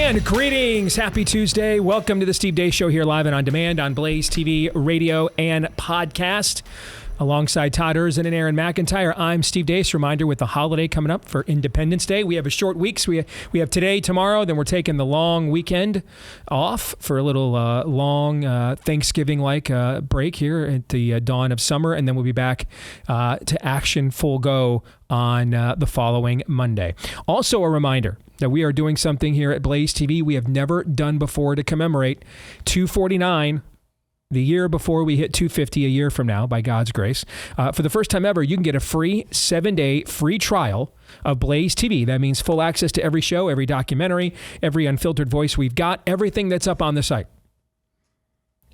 And greetings. Happy Tuesday. Welcome to the Steve Deace Show here live and on demand on Blaze TV, radio, and podcast. Alongside Todd Erzin and Aaron McIntyre, I'm Steve Deace. Reminder with the holiday coming up for Independence Day. We have a short week. So we have today, tomorrow, then we're taking the long weekend off for a little long Thanksgiving-like break here at the dawn of summer. And then we'll be back to action full go on the following Monday. Also a reminder that we are doing something here at Blaze TV we have never done before to commemorate 249, the year before we hit 250 a year from now, by God's grace. For the first time ever, you can get a free 7-day free trial of Blaze TV. That means full access to every show, every documentary, every unfiltered voice we've got, everything that's up on the site.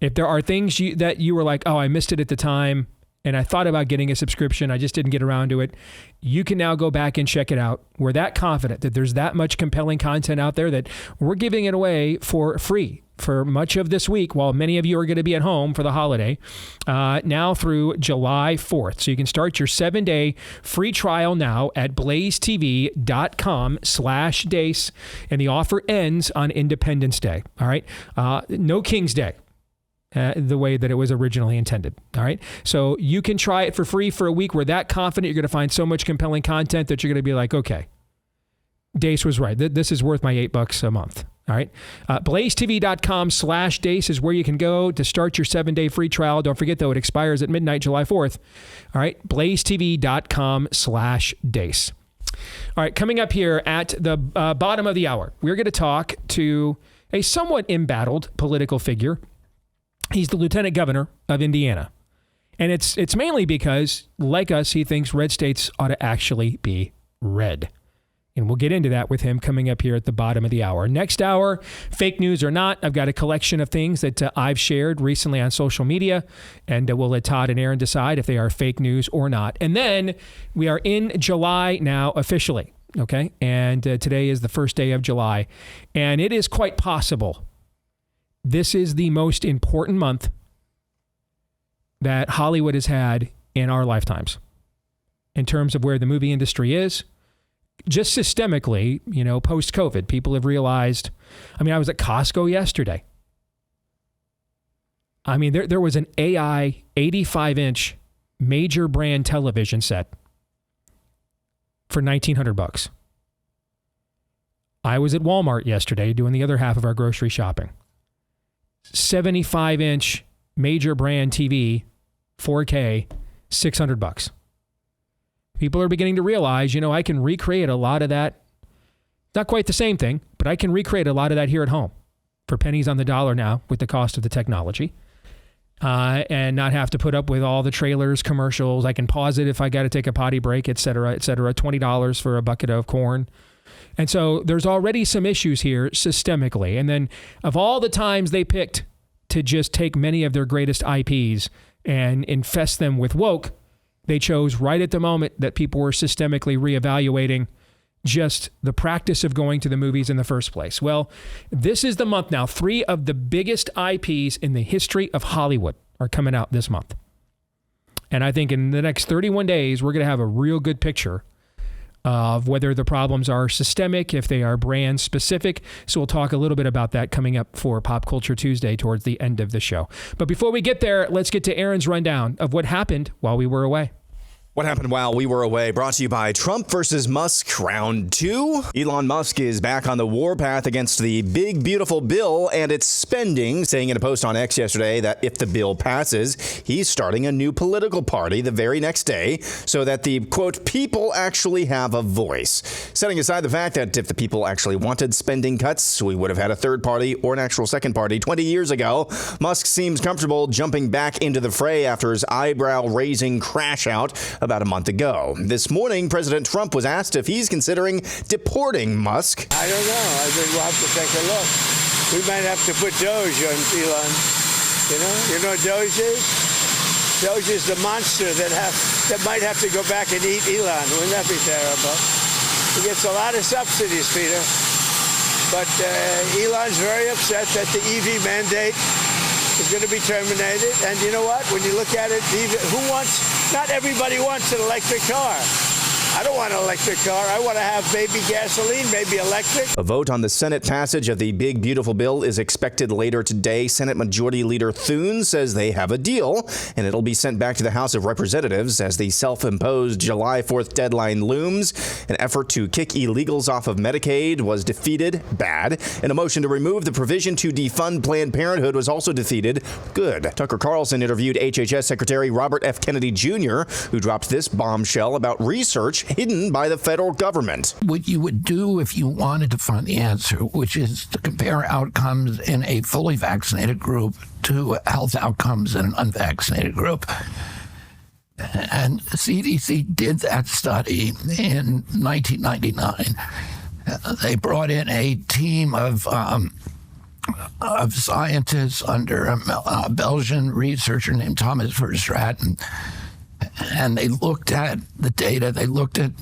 If there are things that you were like, oh, I missed it at the time, and I thought about getting a subscription, I just didn't get around to it, you can now go back and check it out. We're that confident that there's that much compelling content out there that we're giving it away for free for much of this week, while many of you are going to be at home for the holiday, now through July 4th. So you can start your 7-day free trial now at blazetv.com/Deace, and the offer ends on Independence Day. All right. No King's Day. The way that it was originally intended. All right. So you can try it for free for a week. We're that confident you're going to find so much compelling content that you're going to be like, okay, Deace was right. This is worth my $8 a month. All right. blazetv.com/Deace is where you can go to start your 7-day free trial. Don't forget, though, it expires at midnight, July 4th. All right. blazetv.com/Deace. All right. Coming up here at the bottom of the hour, we're going to talk to a somewhat embattled political figure. He's the lieutenant governor of Indiana. And it's mainly because, like us, he thinks red states ought to actually be red. And we'll get into that with him coming up here at the bottom of the hour. Next hour, fake news or not, I've got a collection of things that I've shared recently on social media, and we'll let Todd and Aaron decide if they are fake news or not. And then we are in July now officially, okay? And today is the first day of July. And it is quite possible this is the most important month that Hollywood has had in our lifetimes in terms of where the movie industry is. Just systemically, post-COVID, people have realized, I was at Costco yesterday. There was an AI 85-inch major brand television set for $1,900. I was at Walmart yesterday doing the other half of our grocery shopping. 75-inch major brand TV, 4K, $600. People are beginning to realize, I can recreate a lot of that. Not quite the same thing, but I can recreate a lot of that here at home for pennies on the dollar now with the cost of the technology, and not have to put up with all the trailers, commercials. I can pause it if I got to take a potty break, et cetera, $20 for a bucket of corn. And so there's already some issues here systemically. And then of all the times they picked to just take many of their greatest IPs and infest them with woke, they chose right at the moment that people were systemically reevaluating just the practice of going to the movies in the first place. Well, this is the month now. 3 of the biggest IPs in the history of Hollywood are coming out this month. And I think in the next 31 days, we're going to have a real good picture of whether the problems are systemic, if they are brand specific. So we'll talk a little bit about that coming up for Pop Culture Tuesday towards the end of the show. But before we get there, let's get to Aaron's rundown of what happened while we were away. What happened while we were away, brought to you by Trump versus Musk round 2. Elon Musk is back on the warpath against the big, beautiful bill and its spending, saying in a post on X yesterday that if the bill passes, he's starting a new political party the very next day so that the, quote, people actually have a voice. Setting aside the fact that if the people actually wanted spending cuts, we would have had a third party or an actual second party 20 years ago. Musk seems comfortable jumping back into the fray after his eyebrow-raising crash out about a month ago. This morning, President Trump was asked if he's considering deporting Musk. I don't know. I think we'll have to take a look. We might have to put Doge on Elon. You know what Doge is? Doge is the monster that might have to go back and eat Elon. Wouldn't that be terrible? He gets a lot of subsidies, Peter. But Elon's very upset that the EV mandate is going to be terminated. And you know what? When you look at it, not everybody wants an electric car. I don't want an electric car. I want to have maybe gasoline, maybe electric. A vote on the Senate passage of the big, beautiful bill is expected later today. Senate Majority Leader Thune says they have a deal, and it'll be sent back to the House of Representatives as the self-imposed July 4th deadline looms. An effort to kick illegals off of Medicaid was defeated. Bad. And a motion to remove the provision to defund Planned Parenthood was also defeated. Good. Tucker Carlson interviewed HHS Secretary Robert F. Kennedy Jr., who dropped this bombshell about research hidden by the federal government. What you would do if you wanted to find the answer, which is to compare outcomes in a fully vaccinated group to health outcomes in an unvaccinated group. And the CDC did that study in 1999. They brought in a team of scientists under a Belgian researcher named Thomas Verstraeten. And they looked at the data. They looked at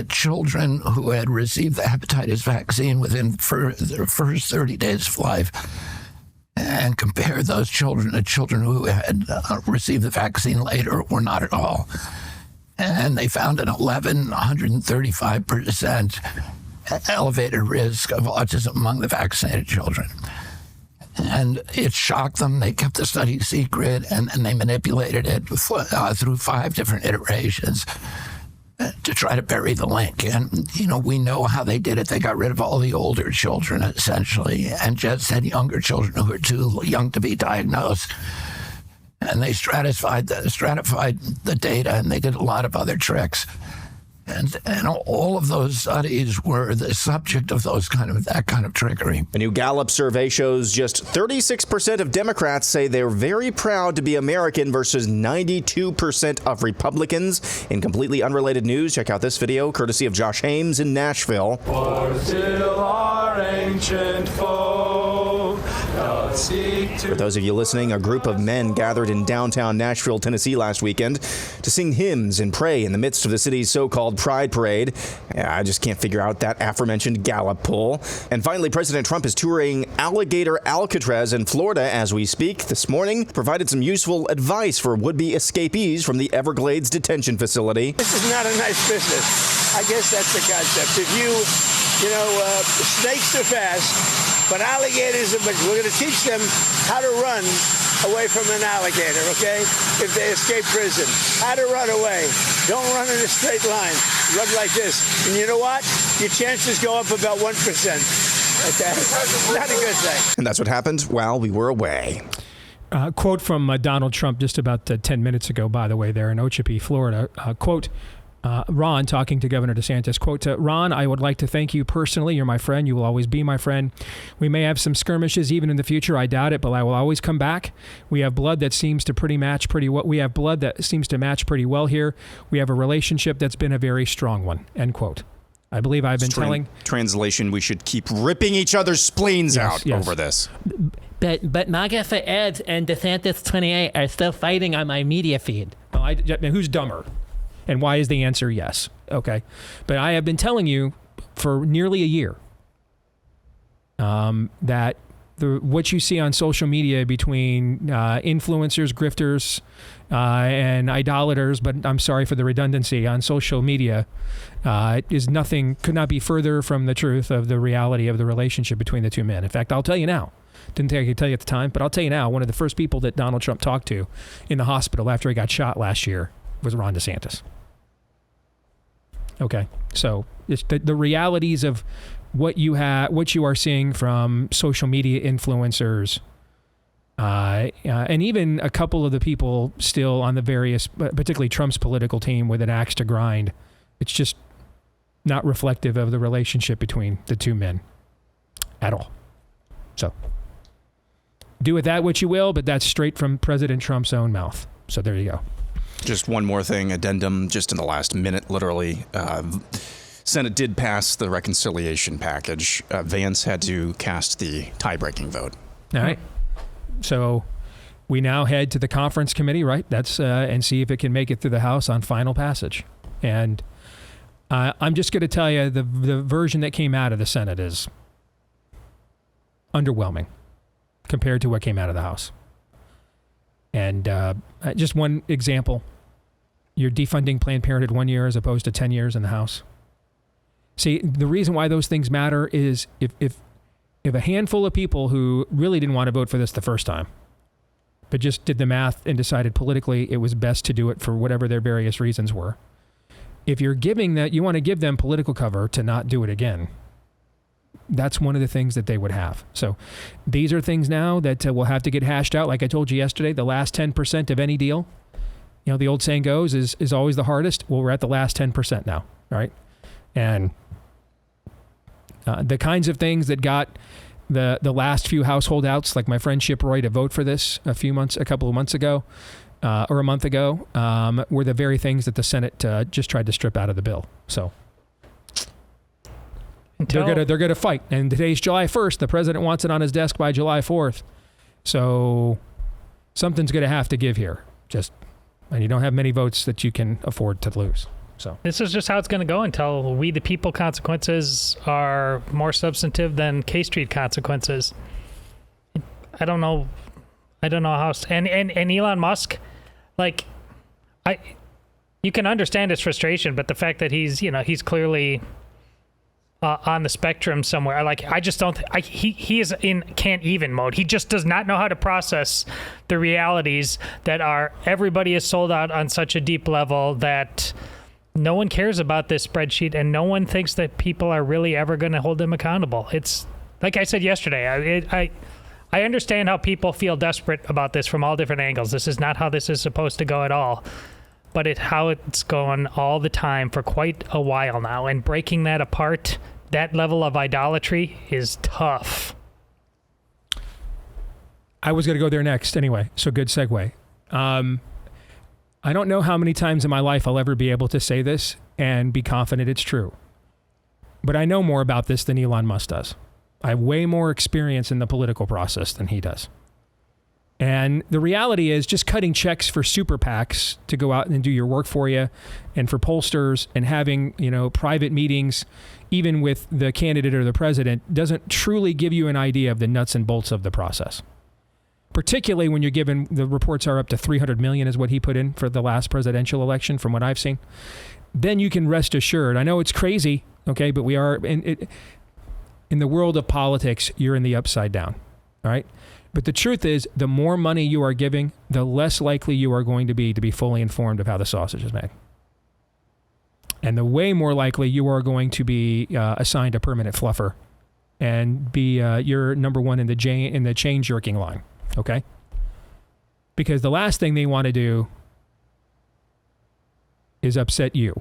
children who had received the hepatitis vaccine within their first 30 days of life and compared those children to children who had received the vaccine later or not at all. And they found an 135% elevated risk of autism among the vaccinated children. And it shocked them. They kept the study secret, and they manipulated it through 5 different iterations to try to bury the link. And, we know how they did it. They got rid of all the older children, essentially, and just had younger children who were too young to be diagnosed. And they stratified the data, and they did a lot of other tricks. And all of those studies were the subject of that kind of trickery. A new Gallup survey shows just 36% of Democrats say they're very proud to be American versus 92% of Republicans. In completely unrelated news, check out this video courtesy of Josh Hames in Nashville. For still our ancient foe doth seek to... For those of you listening, a group of men gathered in downtown Nashville, Tennessee last weekend to sing hymns and pray in the midst of the city's so-called Pride Parade. I just can't figure out that aforementioned Gallup poll. And finally, President Trump is touring Alligator Alcatraz in Florida as we speak. This morning, provided some useful advice for would-be escapees from the Everglades detention facility. This is not a nice business. I guess that's the concept. If snakes are fast, but alligators are, but we're going to teach them how to run away from an alligator, okay? If they escape prison, how to run away. Don't run in a straight line. Run like this. And you know what? Your chances go up about 1%. Okay? Not a good thing. And that's what happened while we were away. Quote from Donald Trump just about 10 minutes ago, by the way, there in Okeechobee, Florida. Quote, Ron talking to Governor DeSantis, quote, Ron, I would like to thank you personally. You're my friend. You will always be my friend. We may have some skirmishes even in the future. I doubt it, but I will always come back. We have blood that seems to match pretty well. We have blood that seems to match pretty well here. We have a relationship that's been a very strong one, end quote. I believe I've been telling... Translation, we should keep ripping each other's spleens out over this. But MAGA for Ed and DeSantis 28 are still fighting on my media feed. Well, who's dumber? And why is the answer yes? Okay. But I have been telling you for nearly a year that what you see on social media between influencers, grifters, and idolaters, but I'm sorry for the redundancy, on social media is nothing, could not be further from the truth of the reality of the relationship between the two men. In fact, I'll tell you now. Didn't think I could tell you at the time, but I'll tell you now, one of the first people that Donald Trump talked to in the hospital after he got shot last year was Ron DeSantis. Okay, so it's the realities of what you are seeing from social media influencers, and even a couple of the people still on the various, particularly Trump's political team with an axe to grind. It's just not reflective of the relationship between the two men at all. So do with that what you will, but that's straight from President Trump's own mouth. So there you go. Just one more thing, addendum, just in the last minute, literally. Senate did pass the reconciliation package. Vance had to cast the tie-breaking vote. All right. So we now head to the conference committee, right? That's and see if it can make it through the House on final passage. And I'm just going to tell you the version that came out of the Senate is underwhelming compared to what came out of the House. And just one example. You're defunding Planned Parenthood 1 year as opposed to 10 years in the House. See, the reason why those things matter is if a handful of people who really didn't want to vote for this the first time, but just did the math and decided politically it was best to do it for whatever their various reasons were. If you're giving that, you want to give them political cover to not do it again. That's one of the things that they would have. So these are things now that will have to get hashed out. Like I told you yesterday, the last 10% of any deal, the old saying goes, is always the hardest. Well, we're at the last 10% now, right? And the kinds of things that got the last few House holdouts, like my friend Chip Roy, to vote for this a couple of months ago, or a month ago, were the very things that the Senate just tried to strip out of the bill. So they're gonna fight. And today's July 1st. The president wants it on his desk by July 4th. So something's gonna have to give here. And you don't have many votes that you can afford to lose. So this is just how it's going to go until we the people consequences are more substantive than K Street consequences. I don't know how. And Elon Musk, you can understand his frustration, but the fact that he's clearly on the spectrum somewhere. I just don't. He is in can't even mode. He just does not know how to process the realities that everybody is sold out on such a deep level that no one cares about this spreadsheet, and no one thinks that people are really ever going to hold him accountable. It's like I said yesterday. I understand how people feel desperate about this from all different angles. This is not how this is supposed to go at all, but how it's going all the time for quite a while now, and breaking that apart, that level of idolatry, is tough. I was going to go there next anyway, so good segue. I don't know how many times in my life I'll ever be able to say this and be confident it's true. But I know more about this than Elon Musk does. I have way more experience in the political process than he does. And the reality is just cutting checks for super PACs to go out and do your work for you, and for pollsters, and having, private meetings, even with the candidate or the president, doesn't truly give you an idea of the nuts and bolts of the process. Particularly when you're given, the reports are up to 300 million is what he put in for the last presidential election from what I've seen. Then you can rest assured. I know it's crazy, okay, but we are in the world of politics, you're in the upside down, all right? But the truth is, the more money you are giving, the less likely you are going to be fully informed of how the sausage is made. And the way more likely you are going to be assigned a permanent fluffer and be your number one in the chain jerking line. Okay? Because the last thing they want to do is upset you.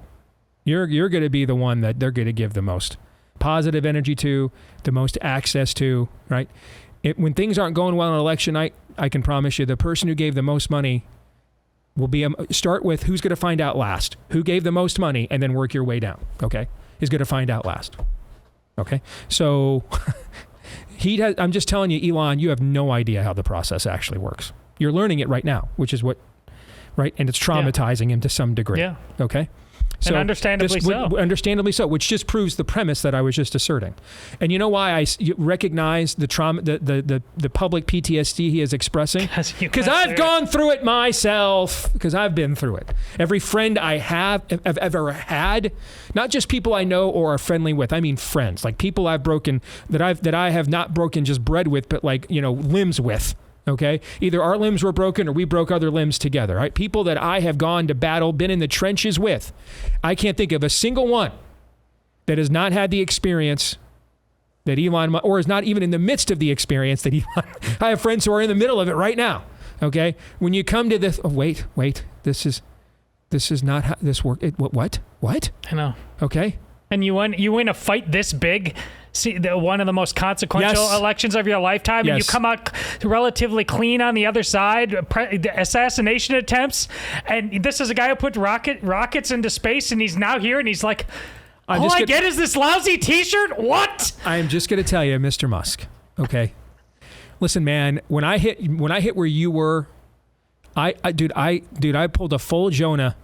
You're going to be the one that they're going to give the most positive energy to, the most access to, right? When things aren't going well on election night, I can promise you the person who gave the most money will be start with who's going to find out last. Who gave the most money, and then work your way down, okay? Is going to find out last. Okay? So I'm just telling you, Elon, you have no idea how the process actually works. You're learning it right now, which is right? And it's traumatizing him to some degree. Yeah. Okay? So and understandably so. Understandably so, which just proves the premise that I was just asserting. And you know why I recognize the trauma, the public PTSD he is expressing? Because I've gone through it myself, because I've been through it. Every friend I've ever had, not just people I know or are friendly with, I mean friends, like people I've broken, that I have not broken just bread with, but limbs with. Okay? Either our limbs were broken or we broke other limbs together, right? People that I have gone to battle, been in the trenches with. I can't think of a single one that has not had the experience that Elon, or is not even in the midst of the experience that Elon. I have friends who are in the middle of it right now. Okay? When you come to this, wait, this is not how this works. What? I know. Okay? And you win a fight this big, one of the most consequential elections of your lifetime, and you come out relatively clean on the other side, the assassination attempts, and this is a guy who put rockets into space, and he's now here, and he's like, all I get is this lousy T-shirt? What? I'm just going to tell you, Mr. Musk, okay? Listen, man, when I hit where you were, I pulled a full Jonah.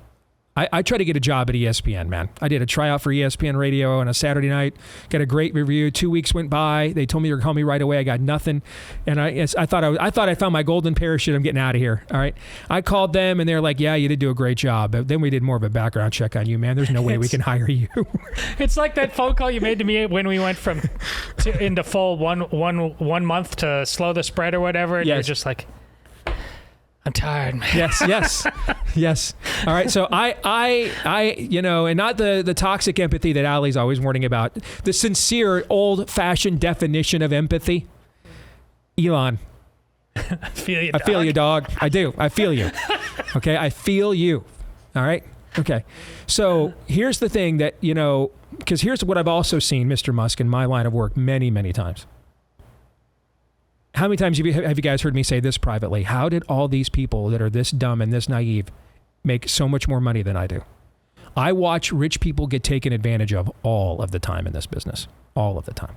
I try to get a job at ESPN, man. I did a tryout for ESPN Radio on a Saturday night. Got a great review. 2 weeks went by. They told me they were calling me right away. I got nothing, and I thought I found my golden parachute. I'm getting out of here. All right. I called them, and they're like, "Yeah, you did do a great job." But then we did more of a background check on you, man. There's no way we can hire you. It's like that phone call you made to me when we went into full one month to slow the spread or whatever. And you're just like, I'm tired, man. Yes. All right. So I, and not the toxic empathy that Allie's always warning about, the sincere, old-fashioned definition of empathy. Elon. I feel you, dog. I feel you, dog. I do. I feel you. Okay. I feel you. All right. Okay. So here's the thing that, because here's what I've also seen, Mr. Musk, in my line of work many, many times. How many times have you guys heard me say this privately? How did all these people that are this dumb and this naive make so much more money than I do? I watch rich people get taken advantage of all of the time in this business. All of the time.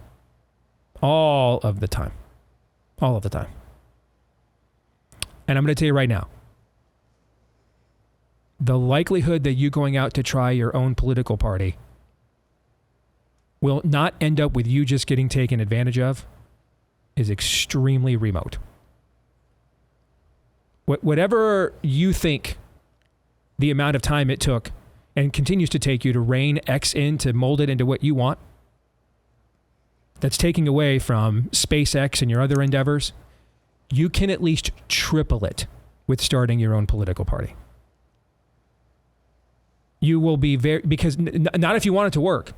All of the time. All of the time. And I'm going to tell you right now, the likelihood that you going out to try your own political party will not end up with you just getting taken advantage of is extremely remote. Whatever you think the amount of time it took and continues to take you to rein X in to mold it into what you want, that's taking away from SpaceX and your other endeavors, you can at least triple it with starting your own political party. You will be because not if you want it to work.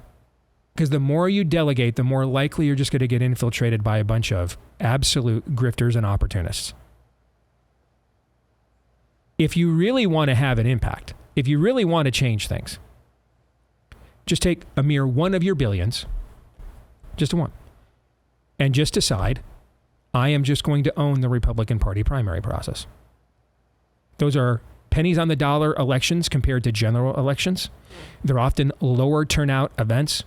Because the more you delegate, the more likely you're just going to get infiltrated by a bunch of absolute grifters and opportunists. If you really want to have an impact, if you really want to change things, just take a mere one of your billions, just one, and just decide, I am just going to own the Republican Party primary process. Those are pennies on the dollar elections compared to general elections. They're often lower turnout events.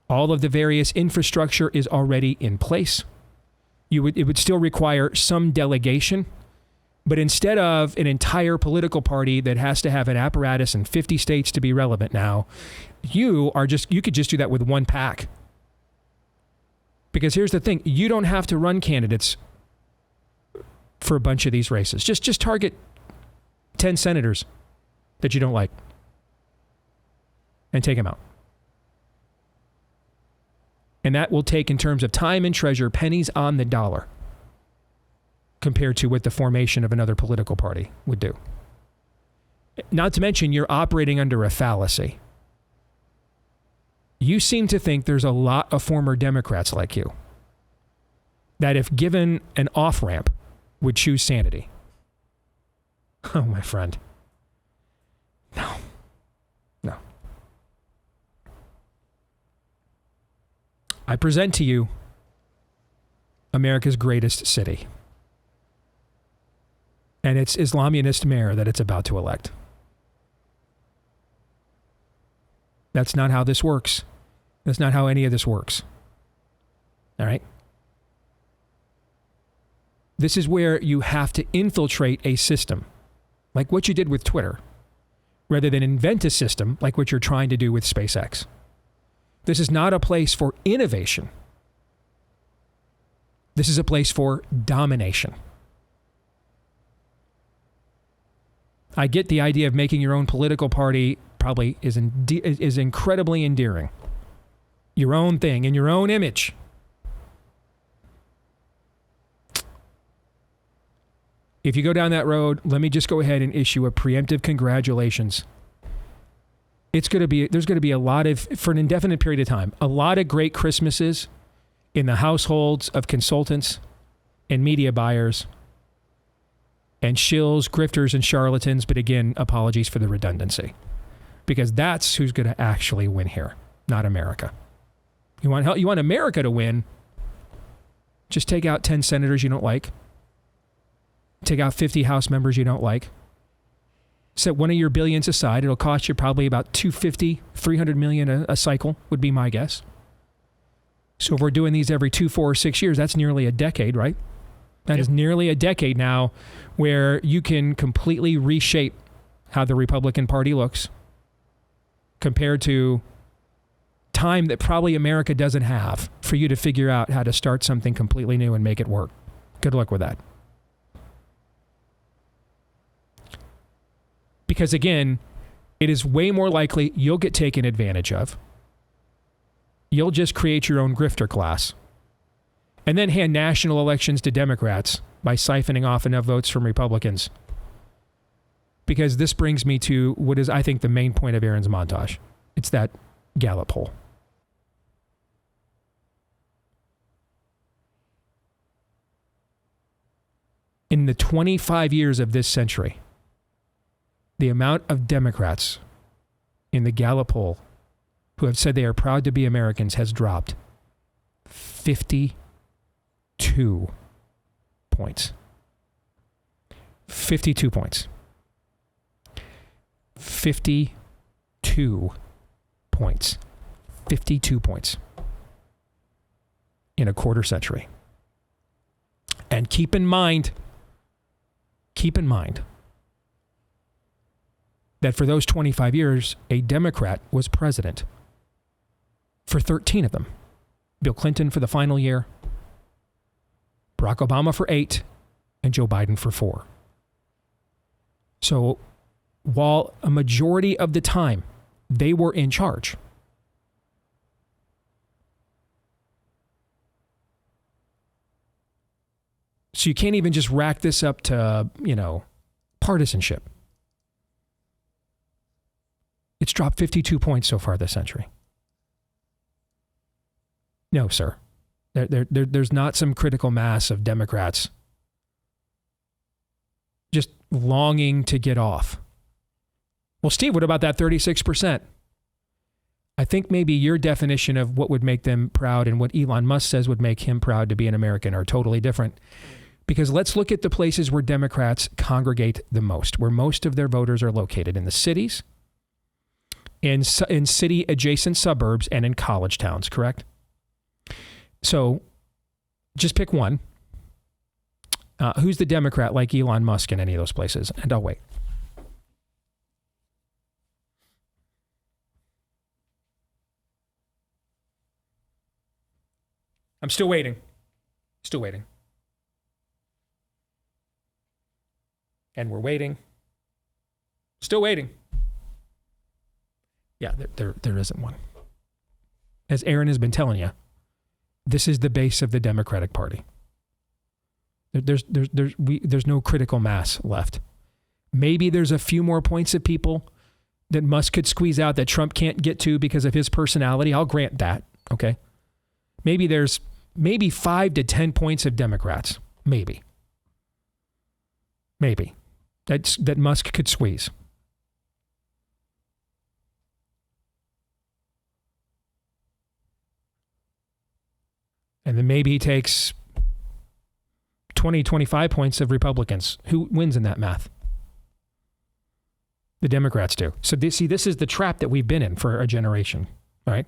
All of the various infrastructure is already in place. It would still require some delegation, but instead of an entire political party that has to have an apparatus in 50 states to be relevant now, you could just do that with one PAC. Because here's the thing, you don't have to run candidates for a bunch of these races. Just target 10 senators that you don't like and take them out. And that will take, in terms of time and treasure, pennies on the dollar compared to what the formation of another political party would do. Not to mention, you're operating under a fallacy. You seem to think there's a lot of former Democrats like you that, if given an off-ramp, would choose sanity. Oh, my friend. No. I present to you America's greatest city and its Islamist mayor that it's about to elect. That's not how this works. That's not how any of this works. All right? This is where you have to infiltrate a system, like what you did with Twitter, rather than invent a system like what you're trying to do with SpaceX. This is not a place for innovation. This is a place for domination. I get the idea of making your own political party probably is incredibly endearing. Your own thing in your own image. If you go down that road, let me just go ahead and issue a preemptive congratulations. There's going to be a lot of, for an indefinite period of time, a lot of great Christmases in the households of consultants and media buyers and shills, grifters, and charlatans. But again, apologies for the redundancy, because that's who's going to actually win here, not America. You want America to win? Just take out 10 senators you don't like. Take out 50 House members you don't like. Set one of your billions aside. It'll cost you probably about $250, $300 million a cycle, would be my guess. So if we're doing these every 2, 4, or 6 years, that's nearly a decade, right? That is nearly a decade now where you can completely reshape how the Republican Party looks compared to time that probably America doesn't have for you to figure out how to start something completely new and make it work. Good luck with that. Because again, it is way more likely you'll get taken advantage of. You'll just create your own grifter class and then hand national elections to Democrats by siphoning off enough votes from Republicans. Because this brings me to what is, I think, the main point of Aaron's montage. It's that Gallup poll. In the 25 years of this century, the amount of Democrats in the Gallup poll who have said they are proud to be Americans has dropped 52 points. 52 points. 52 points. 52 points in a quarter century. And keep in mind that for those 25 years, a Democrat was president for 13 of them. Bill Clinton for the final year, Barack Obama for 8, and Joe Biden for 4. So while a majority of the time they were in charge, so you can't even just rack this up to, partisanship. It's dropped 52 points so far this century. No, sir. There's not some critical mass of Democrats just longing to get off. Well, Steve, what about that 36%? I think maybe your definition of what would make them proud and what Elon Musk says would make him proud to be an American are totally different. Because let's look at the places where Democrats congregate the most, where most of their voters are located, in the cities, in city-adjacent suburbs, and in college towns, correct? So just pick one. Who's the Democrat like Elon Musk in any of those places? And I'll wait. I'm still waiting. Still waiting. And we're waiting. Still waiting. Yeah, there isn't one. As Aaron has been telling you, this is the base of the Democratic Party. There's no critical mass left. Maybe there's a few more points of people that Musk could squeeze out that Trump can't get to because of his personality. I'll grant that. Okay. Maybe there's 5 to 10 points of Democrats. Maybe. That Musk could squeeze. And then maybe he takes 20, 25 points of Republicans. Who wins in that math? The Democrats do. So this is the trap that we've been in for a generation. All right.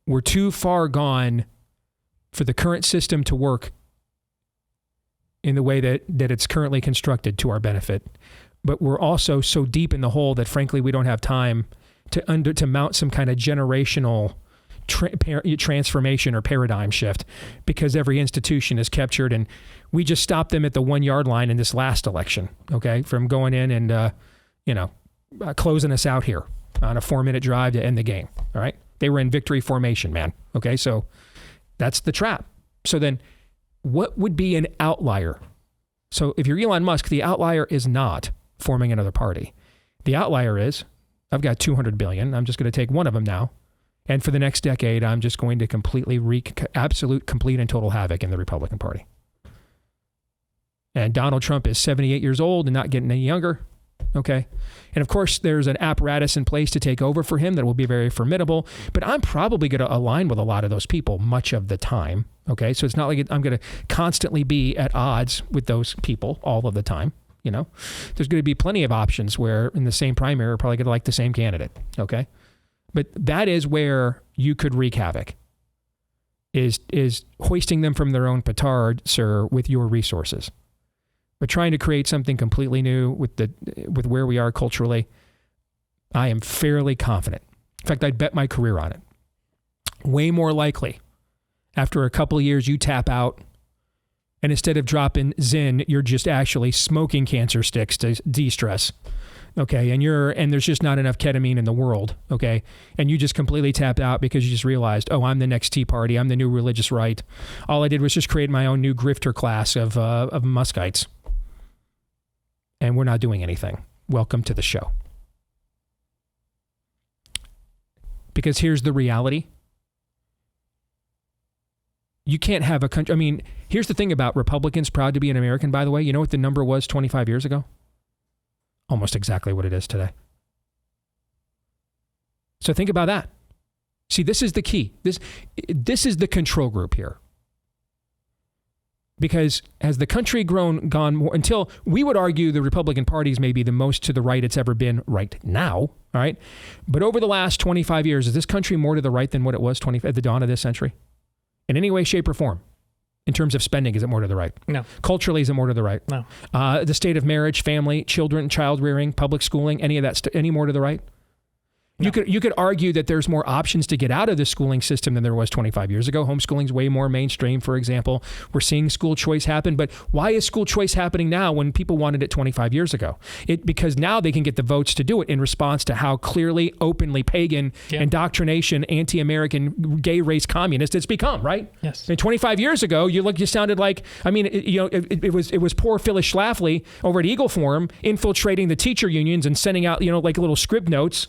We're too far gone for the current system to work in the way that it's currently constructed to our benefit. But we're also so deep in the hole that frankly we don't have time to mount some kind of generational transformation or paradigm shift, because every institution is captured, and we just stopped them at the 1 yard line in this last election, okay, from going in and closing us out here on a 4-minute drive to end the game. All right, they were in victory formation, man. Okay, so that's the trap. So then what would be an outlier? So if you're Elon Musk, the outlier is not forming another party. The outlier is, I've got 200 billion. I'm just going to take one of them now. And for the next decade, I'm just going to completely wreak absolute, complete, and total havoc in the Republican Party. And Donald Trump is 78 years old and not getting any younger. Okay. And of course, there's an apparatus in place to take over for him that will be very formidable. But I'm probably going to align with a lot of those people much of the time. Okay. So it's not like I'm going to constantly be at odds with those people all of the time. There's going to be plenty of options where in the same primary, we're probably going to like the same candidate. Okay. But that is where you could wreak havoc, is hoisting them from their own petard, sir, with your resources. But trying to create something completely new with where we are culturally, I am fairly confident. In fact, I'd bet my career on it. Way more likely, after a couple of years, you tap out, and instead of dropping Zen, you're just actually smoking cancer sticks to de-stress. Okay, and there's just not enough ketamine in the world, okay? And you just completely tapped out because you just realized, oh, I'm the next Tea Party, I'm the new religious right. All I did was just create my own new grifter class of Muskites. And we're not doing anything. Welcome to the show. Because here's the reality. You can't have a country, I mean, here's the thing about Republicans proud to be an American, by the way. You know what the number was 25 years ago? Almost exactly what it is today. So think about that. See, this is the key. This is the control group here. Because has the country gone more, until we would argue the Republican Party is maybe the most to the right it's ever been right now, all right? But over the last 25 years, is this country more to the right than what it was at the dawn of this century? In any way, shape, or form? In terms of spending, is it more to the right? No. Culturally, is it more to the right? No. The state of marriage, family, children, child rearing, public schooling, any of that, any more to the right? No. You could argue that there's more options to get out of the schooling system than there was 25 years ago. Homeschooling's way more mainstream, for example. We're seeing school choice happen, but why is school choice happening now when people wanted it 25 years ago? Because now they can get the votes to do it in response to how clearly, openly pagan indoctrination, anti-American, gay race communist it's become, right? Yes. And 25 years ago, you sounded like, I mean, it was poor Phyllis Schlafly over at Eagle Forum infiltrating the teacher unions and sending out, like little script notes,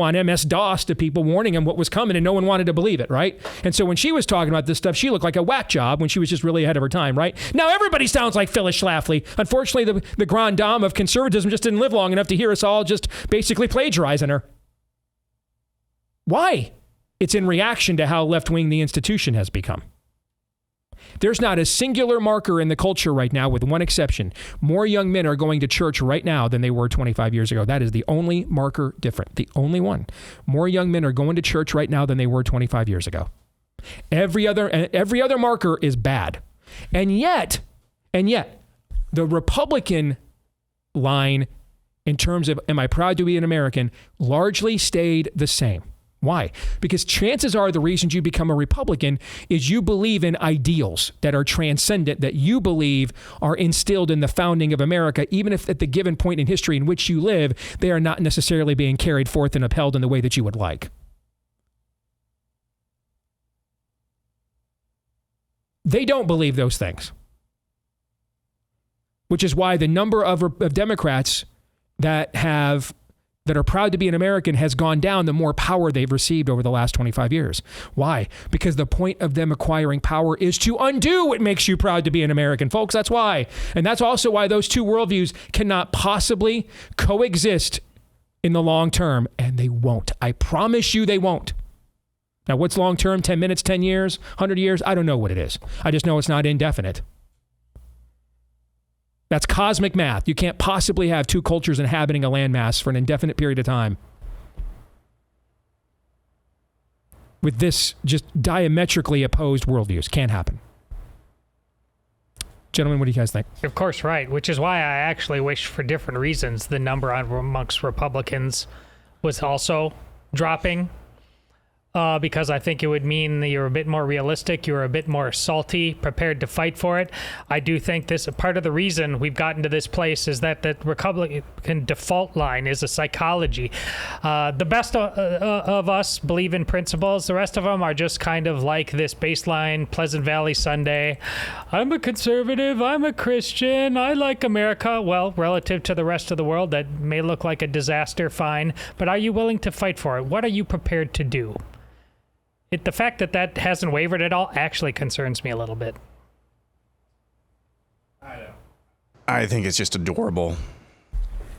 on MS-DOS to people warning them what was coming, and no one wanted to believe it, right? And so when she was talking about this stuff, she looked like a whack job when she was just really ahead of her time, right? Now everybody sounds like Phyllis Schlafly. Unfortunately, the grande dame of conservatism just didn't live long enough to hear us all just basically plagiarizing her. Why? It's in reaction to how left-wing the institution has become. There's not a singular marker in the culture right now, with one exception. More young men are going to church right now than they were 25 years ago. That is the only marker different. The only one. More young men are going to church right now than they were 25 years ago. Every other marker is bad. And yet, the Republican line in terms of am I proud to be an American largely stayed the same. Why? Because chances are the reasons you become a Republican is you believe in ideals that are transcendent, that you believe are instilled in the founding of America, even if at the given point in history in which you live, they are not necessarily being carried forth and upheld in the way that you would like. They don't believe those things, which is why the number of Democrats that are proud to be an American has gone down the more power they've received over the last 25 years. Why? Because the point of them acquiring power is to undo what makes you proud to be an American, folks. That's why. And that's also why those two worldviews cannot possibly coexist in the long term, and they won't. I promise you they won't. Now, what's long term? 10 minutes, 10 years, 100 years? I don't know what it is. I just know it's not indefinite. That's cosmic math. You can't possibly have two cultures inhabiting a landmass for an indefinite period of time with this just diametrically opposed worldviews. Can't happen. Gentlemen, what do you guys think? Of course, right. Which is why I actually wish, for different reasons, the number amongst Republicans was also dropping. Because I think it would mean that you're a bit more realistic, you're a bit more salty, prepared to fight for it. I do think this part of the reason we've gotten to this place is that the Republican default line is a psychology. The best of us believe in principles. The rest of them are just kind of like this baseline Pleasant Valley Sunday. I'm a conservative, I'm a Christian, I like America. Well, relative to the rest of the world, that may look like a disaster, fine. But are you willing to fight for it? What are you prepared to do? The fact that hasn't wavered at all actually concerns me a little bit. I think it's just adorable.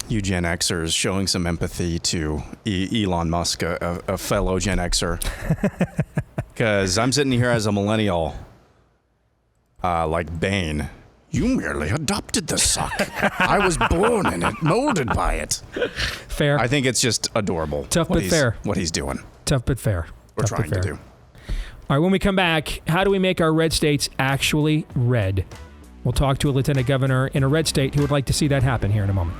You Gen Xers showing some empathy to Elon Musk, a fellow Gen Xer. Because I'm sitting here as a millennial, like Bane. You merely adopted the suck. I was born in it, molded by it. Fair. I think it's just adorable. Tough but fair. What he's doing. Tough but fair. We're trying to do. All right, when we come back, how do we make our red states actually red? We'll talk to a lieutenant governor in a red state who would like to see that happen here in a moment.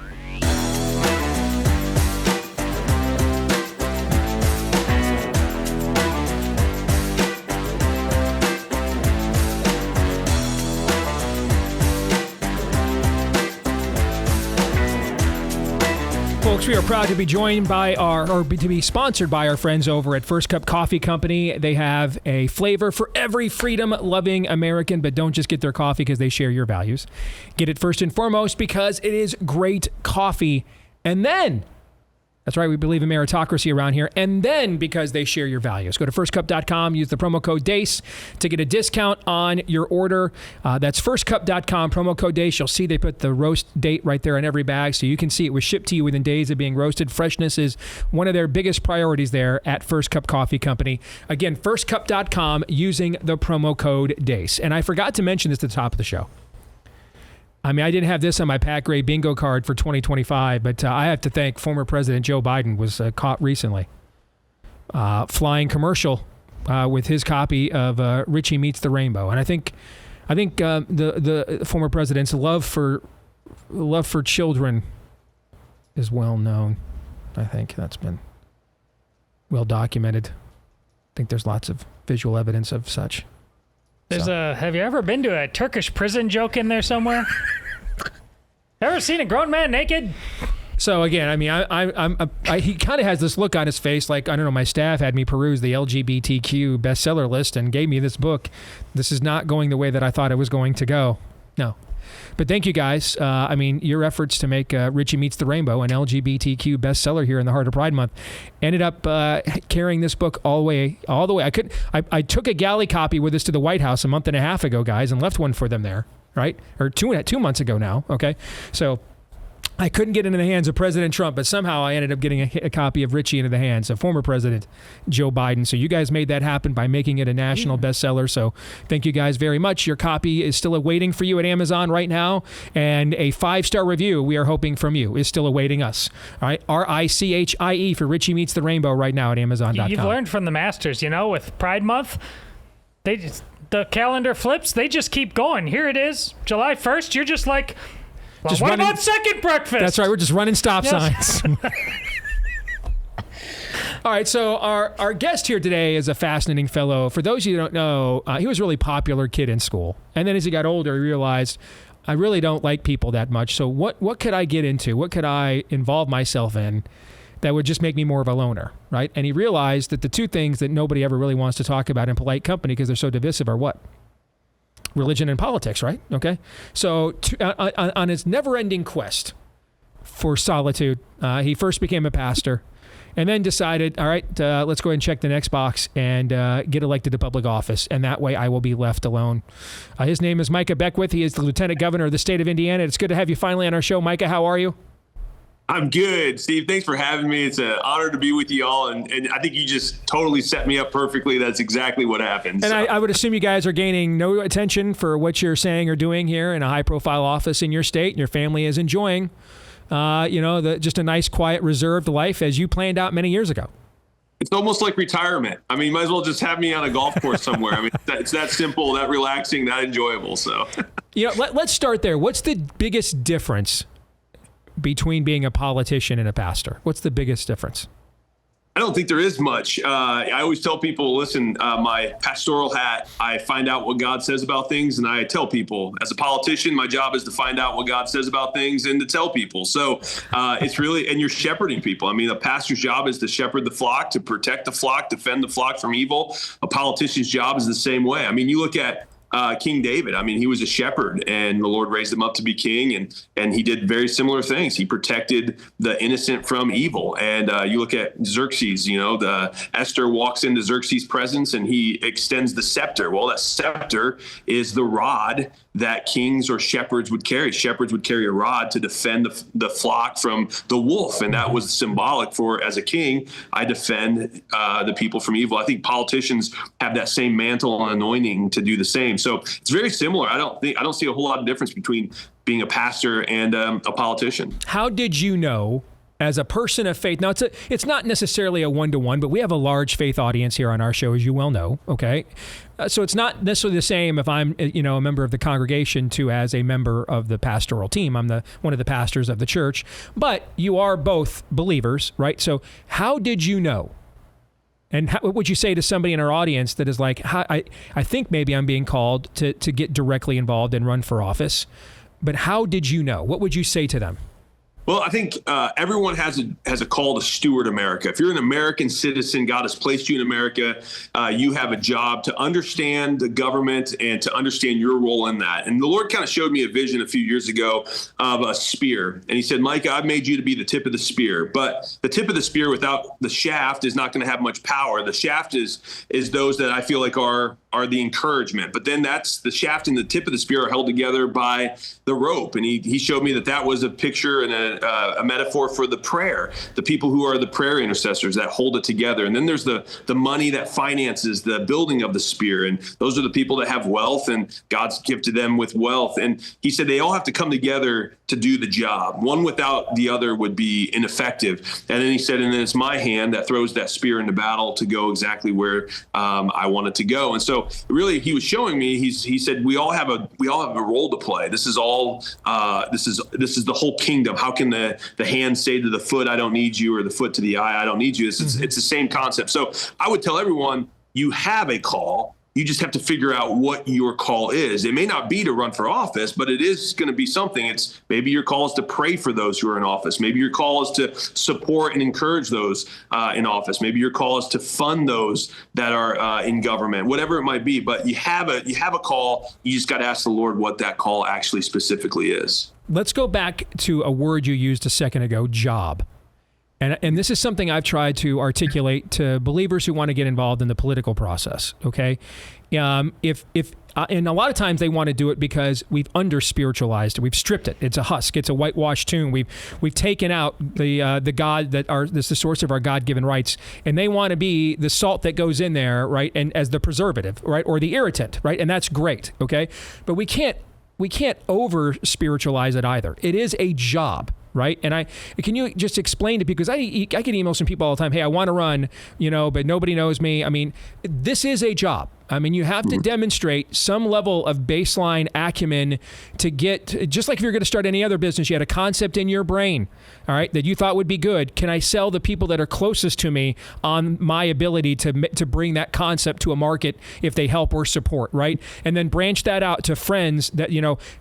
Folks, we are proud to be joined by to be sponsored by our friends over at First Cup Coffee Company. They have a flavor for every freedom-loving American, but don't just get their coffee because they share your values. Get it first and foremost because it is great coffee. And then, that's right, we believe in meritocracy around here. And then because they share your values. Go to firstcup.com, use the promo code DACE to get a discount on your order. That's firstcup.com, promo code DACE. You'll see they put the roast date right there on every bag, so you can see it was shipped to you within days of being roasted. Freshness is one of their biggest priorities there at First Cup Coffee Company. Again, firstcup.com using the promo code DACE. And I forgot to mention this at the top of the show. I mean, I didn't have this on my Pat Gray bingo card for 2025, but I have to thank former President Joe Biden was caught recently flying commercial with his copy of Richie Meets the Rainbow. And I think the former president's love for children is well known. I think that's been well documented. I think there's lots of visual evidence of such. Have you ever been to a Turkish prison joke in there somewhere? Ever seen a grown man naked? So again, I mean, he kind of has this look on his face like, I don't know, my staff had me peruse the LGBTQ bestseller list and gave me this book. This is not going the way that I thought it was going to go. No. But thank you guys. I mean, your efforts to make Richie Meets the Rainbow an LGBTQ bestseller here in the heart of Pride Month ended up carrying this book all the way. I took a galley copy with us to the White House a month and a half ago, guys, and left one for them there, right? Or 2 months ago now, okay? So I couldn't get into the hands of President Trump, but somehow I ended up getting a copy of Richie into the hands of former President Joe Biden. So you guys made that happen by making it a national bestseller. So thank you guys very much. Your copy is still awaiting for you at Amazon right now. And a 5-star review we are hoping from you is still awaiting us. All right. RICHIE for Richie Meets the Rainbow right now at Amazon.com. You've learned from the masters, with Pride Month. The calendar flips. They just keep going. Here it is. July 1st. You're just like... Well, what about second breakfast? That's right. We're just running stop signs. All right. So our guest here today is a fascinating fellow. For those of you who don't know, he was a really popular kid in school. And then as he got older, he realized, I really don't like people that much. So what could I get into? What could I involve myself in that would just make me more of a loner, right? And he realized that the two things that nobody ever really wants to talk about in polite company because they're so divisive are what? Religion and politics, right? Okay. So on his never-ending quest for solitude, he first became a pastor and then decided, all right, let's go ahead and check the next box and get elected to public office. And that way I will be left alone. His name is Micah Beckwith. He is the lieutenant governor of the state of Indiana. It's good to have you finally on our show. Micah, how are you? I'm good, Steve. Thanks for having me. It's an honor to be with you all. And I think you just totally set me up perfectly. That's exactly what happened. And I would assume you guys are gaining no attention for what you're saying or doing here in a high-profile office in your state, and your family is enjoying, just a nice, quiet, reserved life as you planned out many years ago. It's almost like retirement. I mean, you might as well just have me on a golf course somewhere. I mean, it's that simple, that relaxing, that enjoyable. So, let's start there. What's the biggest difference between being a politician and a pastor? What's the biggest difference? I don't think there is much. I always tell people, listen, my pastoral hat, I find out what God says about things. And I tell people, as a politician, my job is to find out what God says about things and to tell people. So it's really, and you're shepherding people. I mean, a pastor's job is to shepherd the flock, to protect the flock, defend the flock from evil. A politician's job is the same way. I mean, you look at King David. I mean, he was a shepherd and the Lord raised him up to be king, and he did very similar things. He protected the innocent from evil. And you look at Xerxes, the Esther walks into Xerxes' presence and he extends the scepter. Well, that scepter is the rod that kings or shepherds would carry. Shepherds would carry a rod to defend the flock from the wolf. And that was symbolic for, as a king, I defend the people from evil. I think politicians have that same mantle and anointing to do the same. So it's very similar. I don't see a whole lot of difference between being a pastor and a politician. How did you know as a person of faith. Now, it's not necessarily a one-to-one, but we have a large faith audience here on our show, as you well know, okay? So it's not necessarily the same if I'm, a member of the congregation to as a member of the pastoral team. I'm one of the pastors of the church, but you are both believers, right? So how did you know? And what would you say to somebody in our audience that is like, I think maybe I'm being called to get directly involved and run for office, but how did you know? What would you say to them? Well, I think everyone has a call to steward America. If you're an American citizen, God has placed you in America. You have a job to understand the government and to understand your role in that. And the Lord kind of showed me a vision a few years ago of a spear. And he said, Micah, I've made you to be the tip of the spear. But the tip of the spear without the shaft is not going to have much power. The shaft is those that I feel like are the encouragement. But then that's the shaft and the tip of the spear are held together by the rope. And he showed me that was a picture and a metaphor for the prayer, the people who are the prayer intercessors that hold it together. And then there's the money that finances the building of the spear. And those are the people that have wealth, and God's gifted them with wealth. And he said they all have to come together to do the job. One without the other would be ineffective. And then he said, and then it's my hand that throws that spear into battle to go exactly where I want it to go. And so really, he was showing me. He said we all have a role to play. This is all. This is the whole kingdom. How can the hand say to the foot, "I don't need you," or the foot to the eye, "I don't need you"? It's the same concept. So I would tell everyone, you have a call. You just have to figure out what your call is. It may not be to run for office, but it is going to be something. It's maybe your call is to pray for those who are in office. Maybe your call is to support and encourage those in office. Maybe your call is to fund those that are in government, whatever it might be. But you have a call. You just got to ask the Lord what that call actually specifically is. Let's go back to a word you used a second ago, job. And this is something I've tried to articulate to believers who want to get involved in the political process. Okay, and a lot of times they want to do it because we've under-spiritualized it. We've stripped it. It's a husk. It's a whitewashed tomb. We've taken out the God that's the source of our God-given rights, and they want to be the salt that goes in there, right? And as the preservative, right, or the irritant, right? And that's great. Okay, but we can't over-spiritualize it either. It is a job. Right. And can you just explain it? Because I get emails from people all the time. Hey, I want to run, but nobody knows me. I mean, this is a job. I mean, you have to demonstrate some level of baseline acumen to get, just like if you're going to start any other business, you had a concept in your brain, all right, that you thought would be good. Can I sell the people that are closest to me on my ability to bring that concept to a market if they help or support, right? And then branch that out to friends that,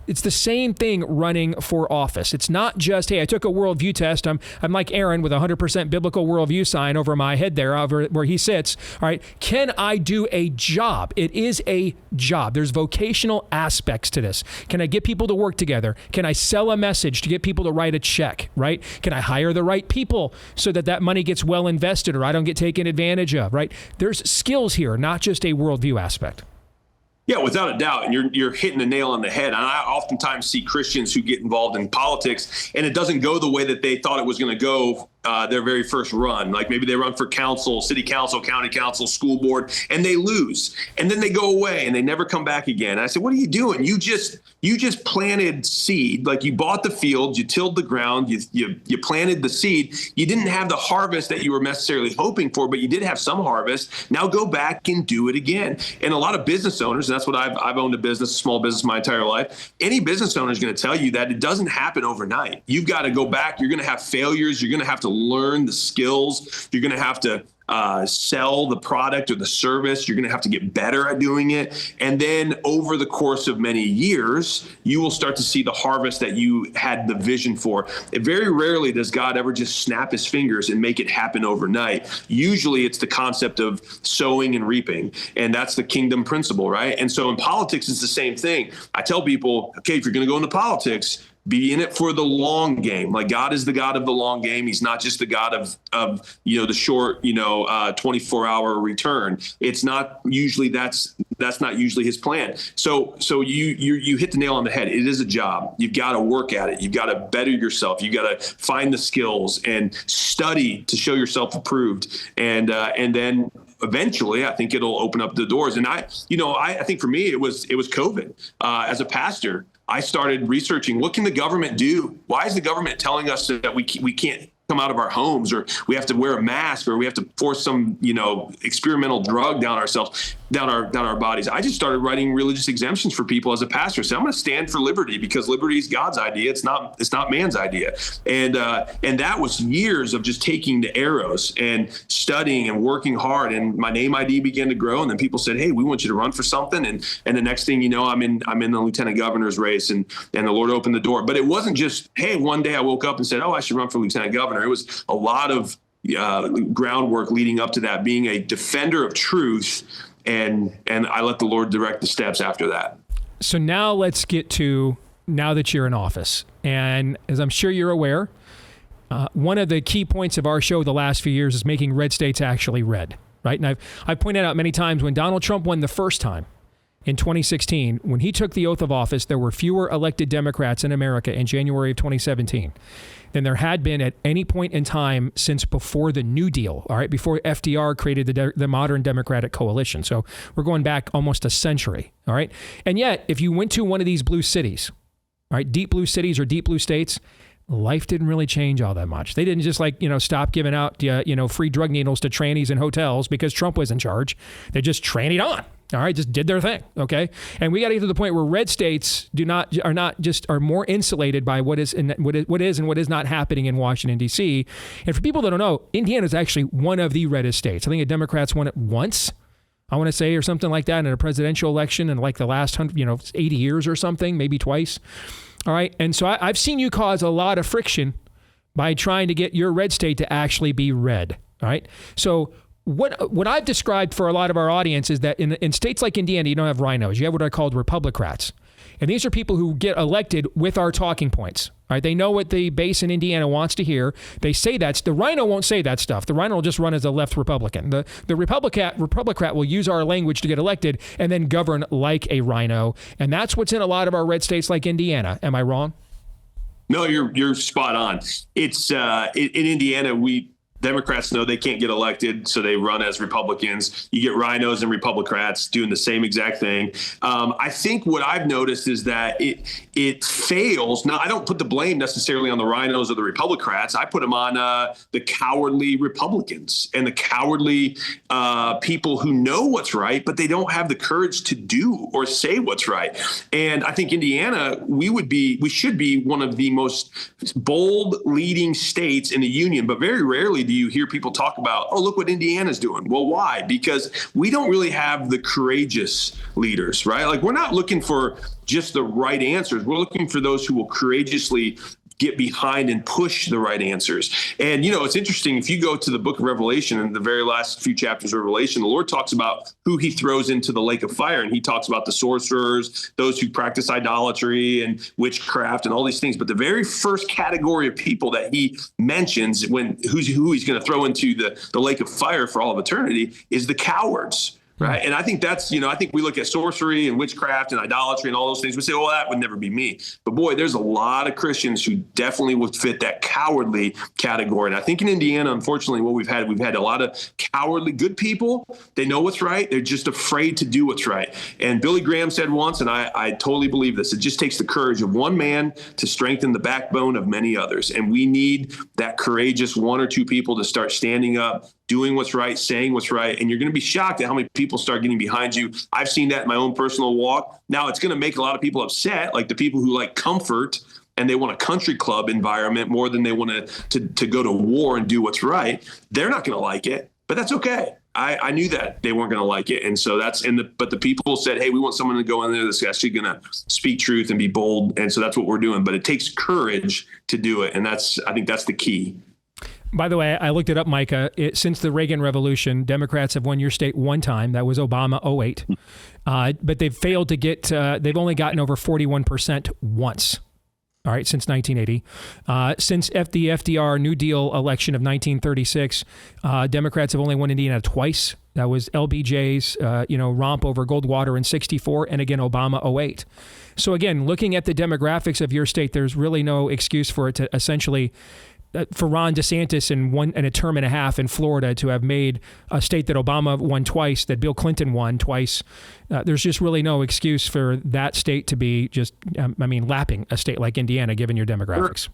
it's the same thing running for office. It's not just, hey, I took a worldview test. I'm like Aaron with a 100% biblical worldview sign over my head there, over where he sits, all right? Can I do a job? It is a job. There's vocational aspects to this. Can I get people to work together? Can I sell a message to get people to write a check, right? Can I hire the right people so that money gets well invested or I don't get taken advantage of, right? There's skills here, not just a worldview aspect. Yeah, without a doubt. And you're hitting the nail on the head. And I oftentimes see Christians who get involved in politics and it doesn't go the way that they thought it was going to go their very first run. Like maybe they run for council, city council, county council, school board, and they lose. And then they go away and they never come back again. And I said, what are you doing? You just planted seed. Like you bought the field, you tilled the ground, you planted the seed. You didn't have the harvest that you were necessarily hoping for, but you did have some harvest. Now go back and do it again. And a lot of business owners, and that's what I've owned a small business my entire life. Any business owner is going to tell you that it doesn't happen overnight. You've got to go back. You're going to have failures. You're going to have to learn the skills. You're going to have to sell the product or the service. You're going to have to get better at doing it. And then over the course of many years, you will start to see the harvest that you had the vision for. And very rarely does God ever just snap his fingers and make it happen overnight. Usually it's the concept of sowing and reaping. And that's the kingdom principle, right? And so in politics, it's the same thing. I tell people, okay, if you're going to go into politics, be in it for the long game. Like God is the God of the long game. He's not just the God of the short 24-hour return. It's not usually that's not usually his plan. So you hit the nail on the head. It is a job. You've got to work at it. You've got to better yourself. You've got to find the skills and study to show yourself approved. And then eventually, I think it'll open up the doors. And I think for me, it was COVID. As a pastor, I started researching, what can the government do? Why is the government telling us that we can't come out of our homes, or we have to wear a mask, or we have to force some, experimental drug down our bodies. I just started writing religious exemptions for people as a pastor. So I'm going to stand for liberty, because liberty is God's idea. It's not man's idea. And that was years of just taking the arrows and studying and working hard. And my name ID began to grow. And then people said, hey, we want you to run for something. And the next thing you know, I'm in the lieutenant governor's race, and the Lord opened the door. But it wasn't just, hey, one day I woke up and said, oh, I should run for lieutenant governor. It was a lot of groundwork leading up to that, being a defender of truth. And I let the Lord direct the steps after that. So now let's get to now that you're in office. And as I'm sure you're aware, one of the key points of our show the last few years is making red states actually red, right? And I've pointed out many times, when Donald Trump won the first time in 2016, when he took the oath of office, there were fewer elected Democrats in America in January of 2017 than there had been at any point in time since before the New Deal, all right, before FDR created the modern Democratic coalition. So we're going back almost a century, all right? And yet, if you went to one of these blue cities, all right, deep blue cities or deep blue states, life didn't really change all that much. They didn't just stop giving out, free drug needles to trannies in hotels because Trump was in charge. They just trannied on. All right, just did their thing, okay? And we got to get to the point where red states are more insulated by what is and what is not happening in Washington, D.C. And for people that don't know, Indiana is actually one of the reddest states. I think the Democrats won it once, I want to say, or something like that, in a presidential election in like the last 80 years or something, maybe twice. All right, and so I've seen you cause a lot of friction by trying to get your red state to actually be red. All right, so what I've described for a lot of our audience is that in states like Indiana, you don't have rhinos. You have what are called Republicrats. And these are people who get elected with our talking points. All right? They know what the base in Indiana wants to hear. They say that. The rhino won't say that stuff. The rhino will just run as a left Republican. The Republicrat will use our language to get elected and then govern like a rhino. And that's what's in a lot of our red states like Indiana. Am I wrong? No, you're spot on. It's in Indiana, Democrats know they can't get elected, so they run as Republicans. You get rhinos and Republicrats doing the same exact thing. I think what I've noticed is that it fails. Now, I don't put the blame necessarily on the rhinos or the Republicrats. I put them on the cowardly Republicans and the cowardly people who know what's right, but they don't have the courage to do or say what's right. And I think Indiana, we should be one of the most bold leading states in the union, but very rarely do you hear people talk about, oh, look what Indiana's doing. Well, why? Because we don't really have the courageous leaders, right? Like, we're not looking for just the right answers. We're looking for those who will courageously get behind and push the right answers. And, it's interesting. If you go to the book of Revelation, in the very last few chapters of Revelation, the Lord talks about who he throws into the lake of fire. And he talks about the sorcerers, those who practice idolatry and witchcraft and all these things. But the very first category of people that he mentions who he's going to throw into the lake of fire for all of eternity is the cowards. Right. And I think I think we look at sorcery and witchcraft and idolatry and all those things. We say, oh, that would never be me. But boy, there's a lot of Christians who definitely would fit that cowardly category. And I think in Indiana, unfortunately, what we've had a lot of cowardly good people. They know what's right. They're just afraid to do what's right. And Billy Graham said once, and I totally believe this, it just takes the courage of one man to strengthen the backbone of many others. And we need that courageous one or two people to start standing up, doing what's right, saying what's right. And you're going to be shocked at how many people start getting behind you. I've seen that in my own personal walk. Now, it's going to make a lot of people upset, like the people who like comfort and they want a country club environment more than they want to go to war and do what's right. They're not going to like it, but that's okay. I knew that they weren't going to like it. And so but the people said, hey, we want someone to go in there that's actually going to speak truth and be bold. And so that's what we're doing. But it takes courage to do it. And I think that's the key. By the way, I looked it up, Micah. Since the Reagan Revolution, Democrats have won your state one time. That was Obama 2008. But they've failed to get, they've only gotten over 41% once. All right, since 1980. Since the FDR New Deal election of 1936, Democrats have only won Indiana twice. That was LBJ's, romp over Goldwater in 64, and again, Obama 2008. So again, looking at the demographics of your state, there's really no excuse for it to essentially, for Ron DeSantis in a term and a half in Florida to have made a state that Obama won twice, that Bill Clinton won twice. There's just really no excuse for that state to be just, lapping a state like Indiana, given your demographics.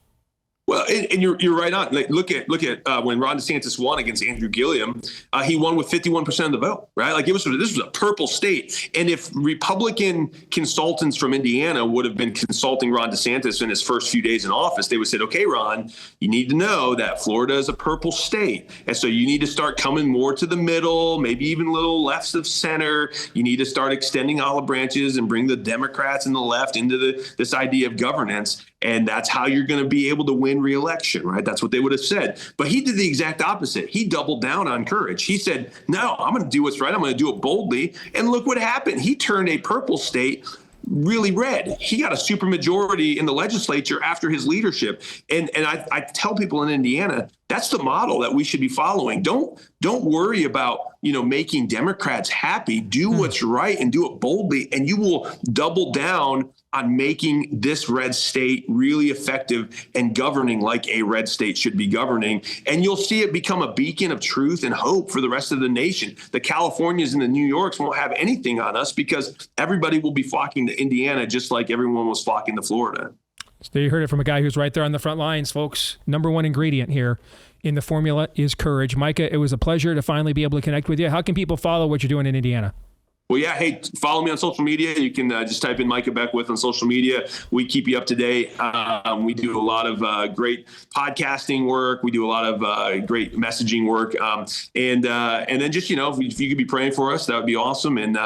Well, and you're right on. Like, look at when Ron DeSantis won against Andrew Gilliam, he won with 51% of the vote, right? Like this was a purple state. And if Republican consultants from Indiana would have been consulting Ron DeSantis in his first few days in office, they would have said, okay, Ron, you need to know that Florida is a purple state. And so you need to start coming more to the middle, maybe even a little left of center. You need to start extending olive branches and bring the Democrats and the left into this idea of governance. And that's how you're going to be able to win re-election, right? That's what they would have said. But he did the exact opposite. He doubled down on courage. He said, no, I'm going to do what's right. I'm going to do it boldly. And look what happened. He turned a purple state really red. He got a supermajority in the legislature after his leadership. And I tell people in Indiana, that's the model that we should be following. Don't worry about, making Democrats happy. Do what's right and do it boldly, and you will double down on making this red state really effective and governing like a red state should be governing. And you'll see it become a beacon of truth and hope for the rest of the nation. The Californias and the New Yorks won't have anything on us because everybody will be flocking to Indiana just like everyone was flocking to Florida. So you heard it from a guy who's right there on the front lines, folks. Number one ingredient here in the formula is courage. Micah, it was a pleasure to finally be able to connect with you. How can people follow what you're doing in Indiana? Well, yeah. Hey, follow me on social media. You can just type in Micah Beckwith on social media. We keep you up to date. We do a lot of great podcasting work. We do a lot of great messaging work. And then just, if you could be praying for us, that would be awesome. And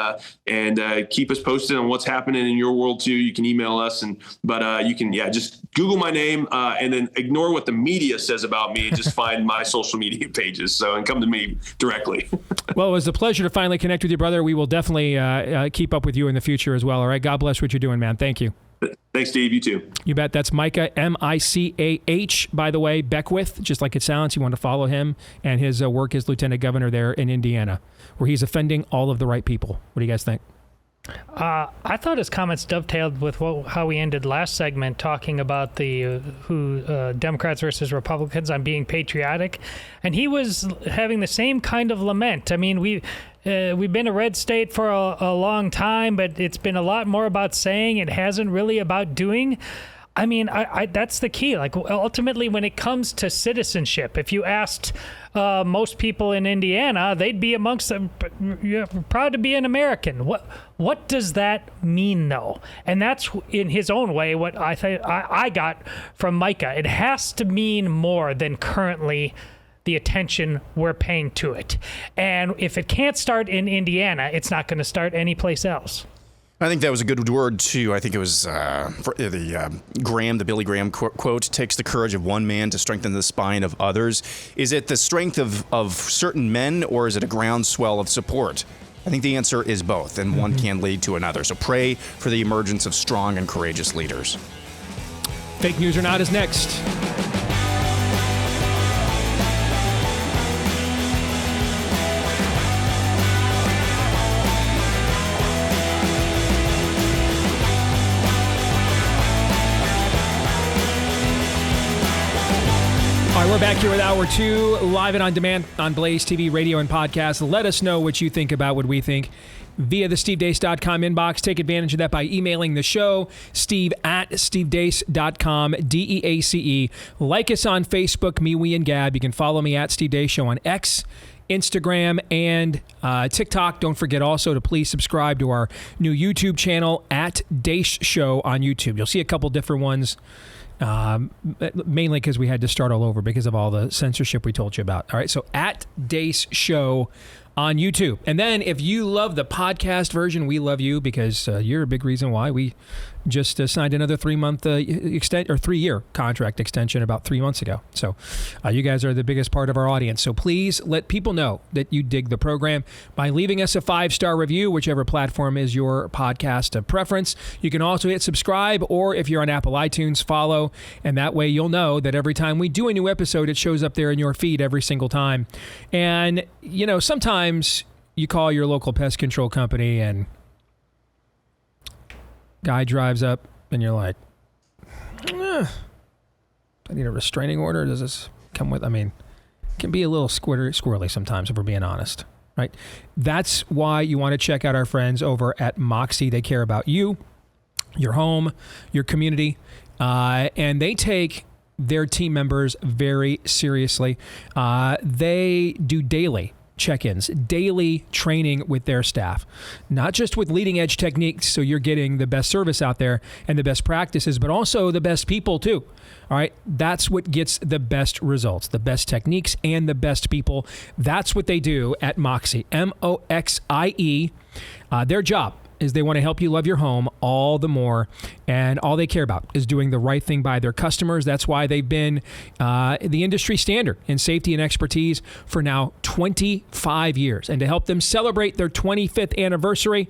keep us posted on what's happening in your world too. You can email us but you can, just Google my name and then ignore what the media says about me and just find my social media pages. And come to me directly. Well, it was a pleasure to finally connect with you, brother. We will definitely keep up with you in the future as well. All right. God bless what you're doing, man. Thank you. Thanks, Steve. You too. You bet. That's Micah, M-I-C-A-H, by the way, Beckwith, just like it sounds. You want to follow him and his work as lieutenant governor there in Indiana, where he's offending all of the right people. What do you guys think? I thought his comments dovetailed with how we ended last segment, talking about the Democrats versus Republicans on being patriotic, and he was having the same kind of lament. I mean, we've been a red state for a long time, but it's been a lot more about saying. It hasn't really about doing. I mean, I that's the key. Like, ultimately, when it comes to citizenship, if you asked most people in Indiana, they'd be amongst them, proud to be an American. What does that mean, though? And that's, in his own way, what I got from Micah. It has to mean more than currently the attention we're paying to it. And if it can't start in Indiana, it's not going to start anyplace else. I think that was a good word, too. I think it was the Billy Graham quote, takes the courage of one man to strengthen the spine of others. Is it the strength of certain men, or is it a groundswell of support? I think the answer is both, and one can lead to another. So pray for the emergence of strong and courageous leaders. Fake News or Not is next. All right, we're back here with Hour 2, live and on demand on Blaze TV, radio, and podcast. Let us know what you think about what we think via the stevedeace.com inbox. Take advantage of that by emailing the show, steve@stevedeace.com, DEACE. Like us on Facebook, me, we, and Gab. You can follow me at Steve Deace Show on X, Instagram, and TikTok. Don't forget also to please subscribe to our new YouTube channel at Deace Show on YouTube. You'll see a couple different ones. Mainly because we had to start all over because of all the censorship we told you about. All right, so at Deace Show on YouTube. And then if you love the podcast version, we love you because you're a big reason why we just signed another 3-year contract extension about 3 months ago. So you guys are the biggest part of our audience. So please let people know that you dig the program by leaving us a 5-star review, whichever platform is your podcast of preference. You can also hit subscribe, or if you're on Apple iTunes, follow. And that way you'll know that every time we do a new episode, it shows up there in your feed every single time. And, sometimes you call your local pest control company and guy drives up and you're like, I need a restraining order. Does this come with, it can be a little squirrely sometimes if we're being honest, right? That's why you want to check out our friends over at Moxie. They care about you, your home, your community, and they take their team members very seriously. They do daily check-ins, daily training with their staff, not just with leading edge techniques, so you're getting the best service out there and the best practices, but also the best people too. All right, that's what gets the best results, the best techniques and the best people. That's what they do at Moxie, Moxie. Their job is they want to help you love your home all the more, and all they care about is doing the right thing by their customers. That's why they've been the industry standard in safety and expertise for now 25 years. And to help them celebrate their 25th anniversary,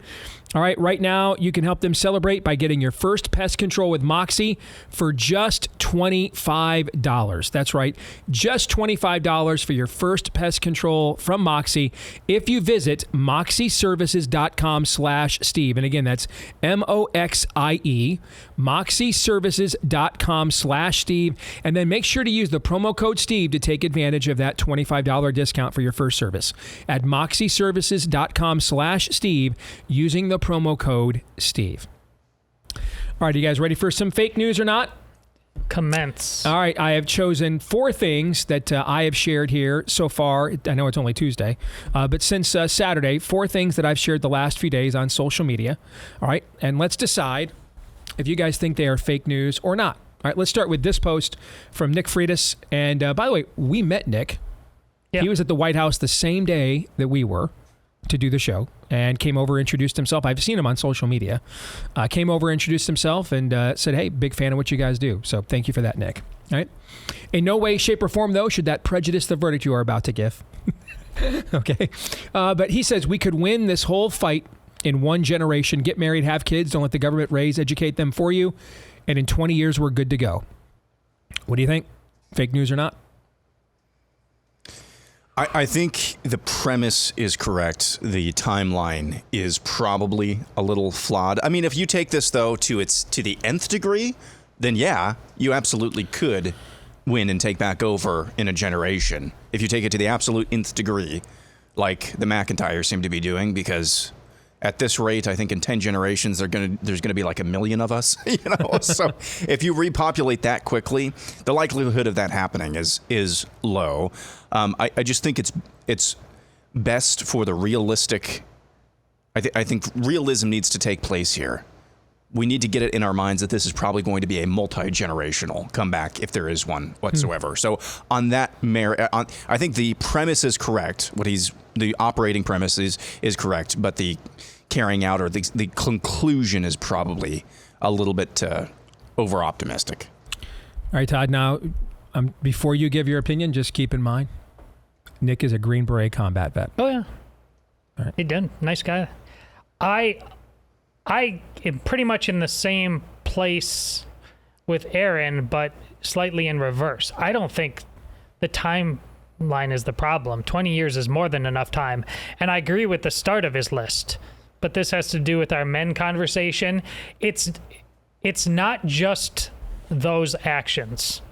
all right, right now you can help them celebrate by getting your first pest control with Moxie for just $25. That's right, just $25 for your first pest control from Moxie if you visit moxieservices.com/Steve. And again, that's MOXIE, moxieservices.com/Steve. And then make sure to use the promo code Steve to take advantage of that $25 discount for your first service at moxieservices.com/Steve using the promo code Steve. All right, are you guys ready for some fake news or not? Commence. All right, I have chosen 4 things that I have shared here so far. I know it's only Tuesday, but since Saturday, 4 things that I've shared the last few days on social media. All right, and let's decide if you guys think they are fake news or not. All right, let's start with this post from Nick Freitas. And by the way, we met Nick. Yep. He was at the White House the same day that we were to do the show and came over, introduced himself. I've seen him on social media. Came over, introduced himself, and said, hey, big fan of what you guys do. So thank you for that, Nick. All right. In no way, shape, or form, though, should that prejudice the verdict you are about to give. Okay. But he says we could win this whole fight in one generation. Get married, have kids, don't let the government raise, educate them for you. And in 20 years, we're good to go. What do you think? Fake news or not? I think the premise is correct. The timeline is probably a little flawed. I mean, if you take this, though, to the nth degree, then yeah, you absolutely could win and take back over in a generation. If you take it to the absolute nth degree, like the McIntyres seem to be doing, because at this rate, I think in 10 generations, there's going to be like 1 million of us. So if you repopulate that quickly, the likelihood of that happening is low. I just think it's best for the realistic. I think realism needs to take place here. We need to get it in our minds that this is probably going to be a multi-generational comeback, if there is one whatsoever. So on that merit, I think the premise is correct. The operating premise is correct, but the carrying out or the conclusion is probably a little bit over-optimistic. All right, Todd, now, before you give your opinion, just keep in mind, Nick is a Green Beret combat vet. Oh, yeah. All right. He did. Nice guy. I am pretty much in the same place with Aaron, but slightly in reverse. I don't think the timeline is the problem. 20 years is more than enough time. And I agree with the start of his list. But this has to do with our men conversation. It's not just those actions.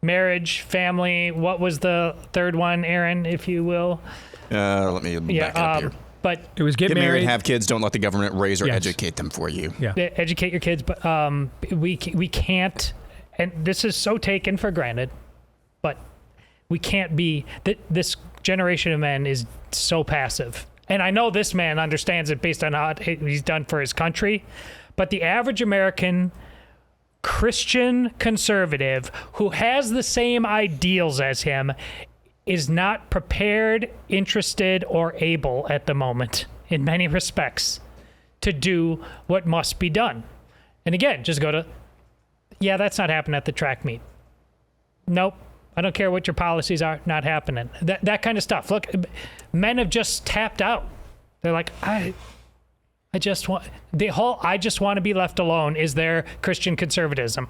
Marriage, family, what was the third one, Aaron, if you will? Let me back up here. But it was get married, have kids, don't let the government raise or educate them for you. Yeah. Educate your kids, but we can't, and this is so taken for granted, but we can't be, this generation of men is so passive. And I know this man understands it based on how he's done for his country, but the average American Christian conservative who has the same ideals as him is not prepared, interested, or able at the moment, in many respects, to do what must be done. And again, just go to, yeah, that's not happening at the track meet. Nope. I don't care what your policies are, not happening. That kind of stuff. Look, men have just tapped out. They're like, I just want to be left alone is their Christian conservatism.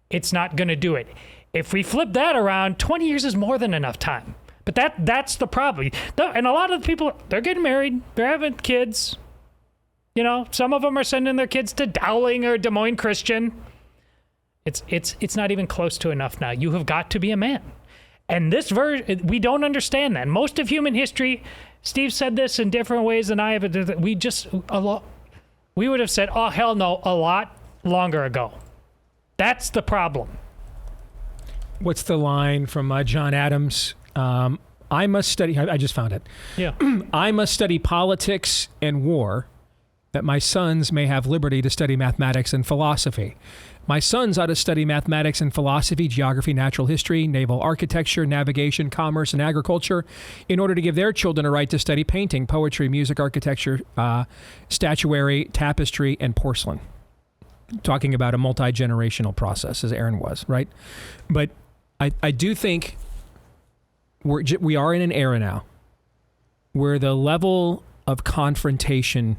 It's not going to do it. If we flip that around, 20 years is more than enough time. But that's the problem. And a lot of the people, they're getting married. They're having kids. Some of them are sending their kids to Dowling or Des Moines Christian. It's not even close to enough now. You have got to be a man. And this version, we don't understand that. Most of human history, Steve said this in different ways than I have. We would have said, oh, hell no, a lot longer ago. That's the problem. What's the line from John Adams? I must study. I just found it. Yeah. I must study politics and war, that my sons may have liberty to study mathematics and philosophy. My sons ought to study mathematics and philosophy, geography, natural history, naval architecture, navigation, commerce, and agriculture, in order to give their children a right to study painting, poetry, music, architecture, statuary, tapestry, and porcelain. Talking about a multi-generational process, as Aaron was, right? But I do think we are in an era now where the level of confrontation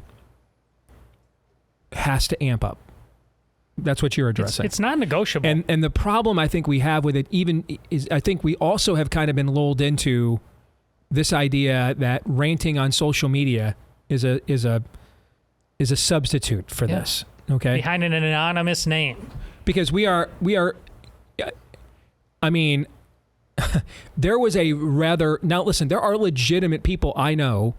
has to amp up. That's what you're addressing. It's not negotiable. And the problem I think we have with it even is I think we also have kind of been lulled into this idea that ranting on social media is a substitute for this. Okay. Behind an anonymous name. Because we are I mean, there was a rather, now listen, there are legitimate people I know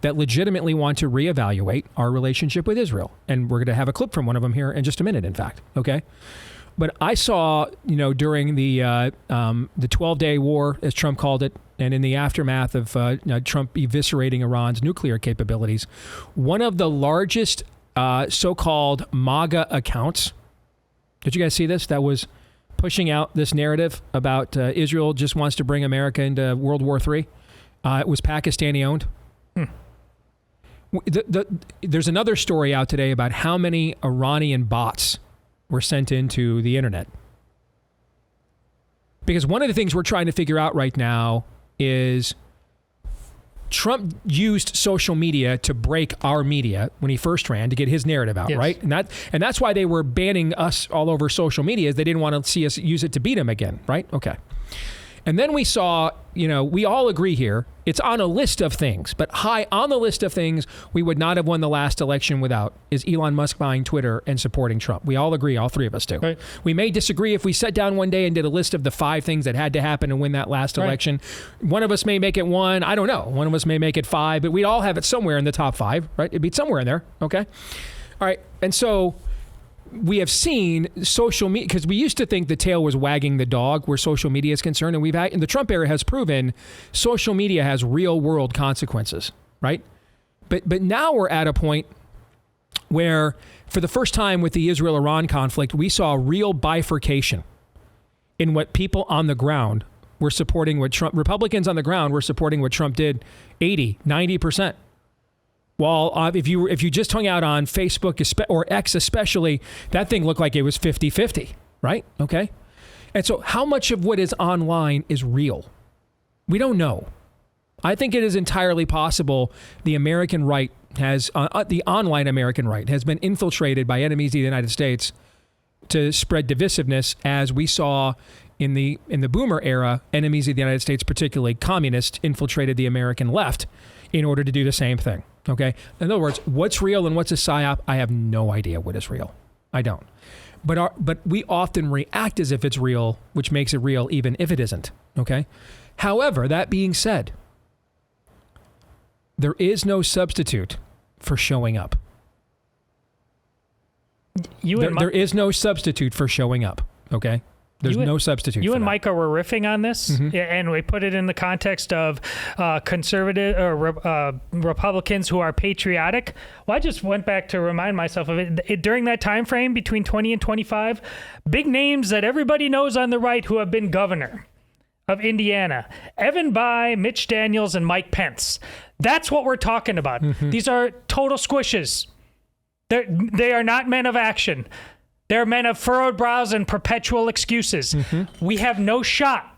that legitimately want to reevaluate our relationship with Israel. And we're going to have a clip from one of them here in just a minute, in fact. Okay. But I saw, during the 12-day war, as Trump called it, and in the aftermath of Trump eviscerating Iran's nuclear capabilities, one of the largest so-called MAGA accounts, did you guys see this? That was pushing out this narrative about Israel just wants to bring America into World War III. It was Pakistani-owned. There's another story out today about how many Iranian bots were sent into the internet. Because one of the things we're trying to figure out right now is Trump used social media to break our media when he first ran to get his narrative out, right? And that's why they were banning us all over social media, is they didn't want to see us use it to beat him again, right? Okay. And then we saw, we all agree here, it's on a list of things, but high on the list of things we would not have won the last election without is Elon Musk buying Twitter and supporting Trump. We all agree, all three of us do. Right. We may disagree if we sat down one day and did a list of the 5 things that had to happen to win that last election. One of us may make it 1, I don't know. One of us may make it 5, but we'd all have it somewhere in the top 5, right? It'd be somewhere in there, okay? All right, and so we have seen social media, because we used to think the tail was wagging the dog where social media is concerned, and in the Trump era has proven social media has real world consequences, right? But now we're at a point where, for the first time with the Israel-Iran conflict, we saw real bifurcation in what people on the ground were supporting what Trump, Republicans on the ground were supporting what Trump did 80, 90%. Well, if you just hung out on Facebook or X especially, that thing looked like it was 50-50, right? Okay. And so how much of what is online is real? We don't know. I think it is entirely possible the American right has, the online American right has been infiltrated by enemies of the United States to spread divisiveness, as we saw in the boomer era, enemies of the United States, particularly communists, infiltrated the American left in order to do the same thing. Okay. In other words, what's real and what's a psyop? I have no idea what is real. I don't. But we often react as if it's real, which makes it real even if it isn't. Okay. However, that being said, there is no substitute for showing up. There is no substitute for showing up. Okay. There's no substitute. You for and that. Micah were riffing on this, and we put it in the context of conservative or Republicans who are patriotic. Well, I just went back to remind myself of it. During that time frame between 20 and 25, big names that everybody knows on the right who have been governor of Indiana: Evan Bayh, Mitch Daniels, and Mike Pence. That's what we're talking about. These are total squishes. They are not men of action. They're men of furrowed brows and perpetual excuses. We have no shot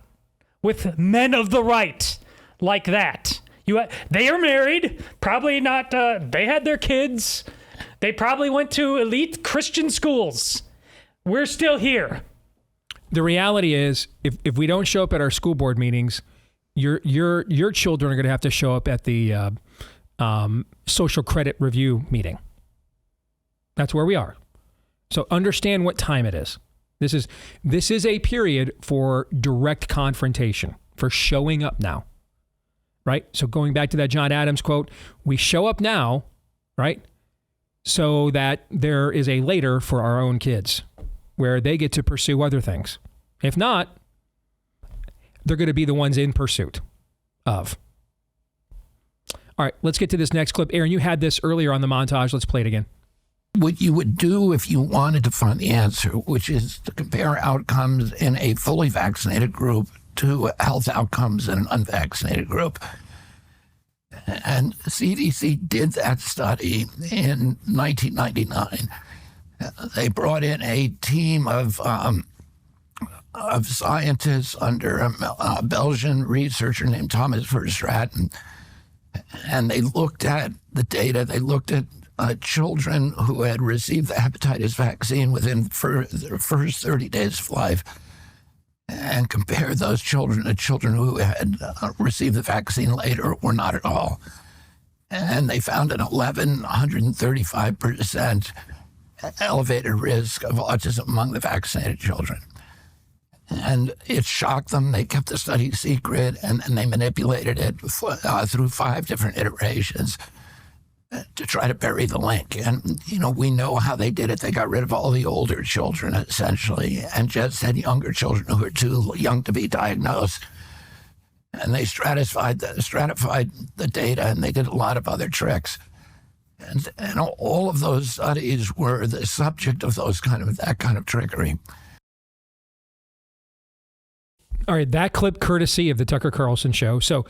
with men of the right like that. They are married, probably not. They had their kids. They probably went to elite Christian schools. We're still here. The reality is, if we don't show up at our school board meetings, your children are going to have to show up at the social credit review meeting. That's where we are. So understand what time it is. This is a period for direct confrontation, for showing up now, right? So going back to that John Adams quote, we show up now, right? So that there is a later for our own kids where they get to pursue other things. If not, they're going to be the ones in pursuit of. All right, let's get to this next clip. Aaron, you had this earlier on the montage. Let's play it again. What you would do if you wanted to find the answer, which is to compare outcomes in a fully vaccinated group to health outcomes in an unvaccinated group. And CDC did that study in 1999. They brought in a team of scientists under a Belgian researcher named Thomas Verstraeten, and they looked at the data. They looked at children who had received the hepatitis vaccine within their first 30 days of life, and compared those children to children who had received the vaccine later or not at all. And they found an 135% elevated risk of autism among the vaccinated children. And it shocked them. They kept the study secret, and they manipulated it through 5 different iterations to try to bury the link. And, we know how they did it. They got rid of all the older children, essentially, and just had younger children who were too young to be diagnosed. And they stratified the data, and they did a lot of other tricks. And all of those studies were the subject of that kind of trickery. All right, that clip courtesy of the Tucker Carlson Show. So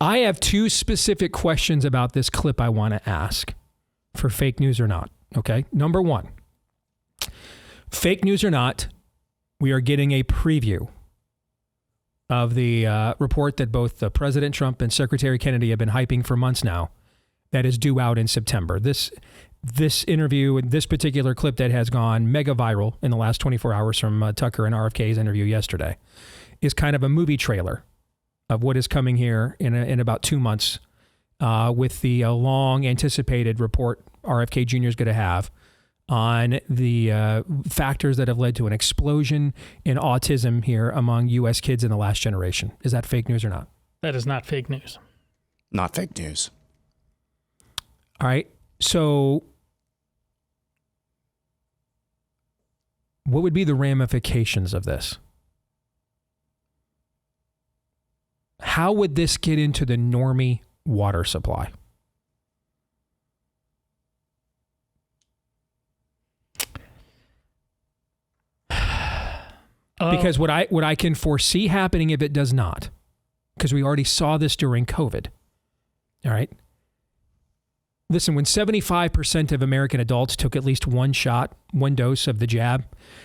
I have 2 specific questions about this clip I want to ask for fake news or not. Okay, number 1, fake news or not, we are getting a preview of the report that both President Trump and Secretary Kennedy have been hyping for months now that is due out in September. This interview and this particular clip that has gone mega viral in the last 24 hours from Tucker and RFK's interview yesterday is kind of a movie trailer of what is coming here in about 2 months with the long anticipated report RFK Jr. is going to have on the factors that have led to an explosion in autism here among U.S. kids in the last generation. Is that fake news or not? That is not fake news. Not fake news. All right. So what would be the ramifications of this? How would this get into the normie water supply? Because what I can foresee happening if it does not, because we already saw this during COVID. All right. Listen, when 75% of American adults took at least one dose of the jab,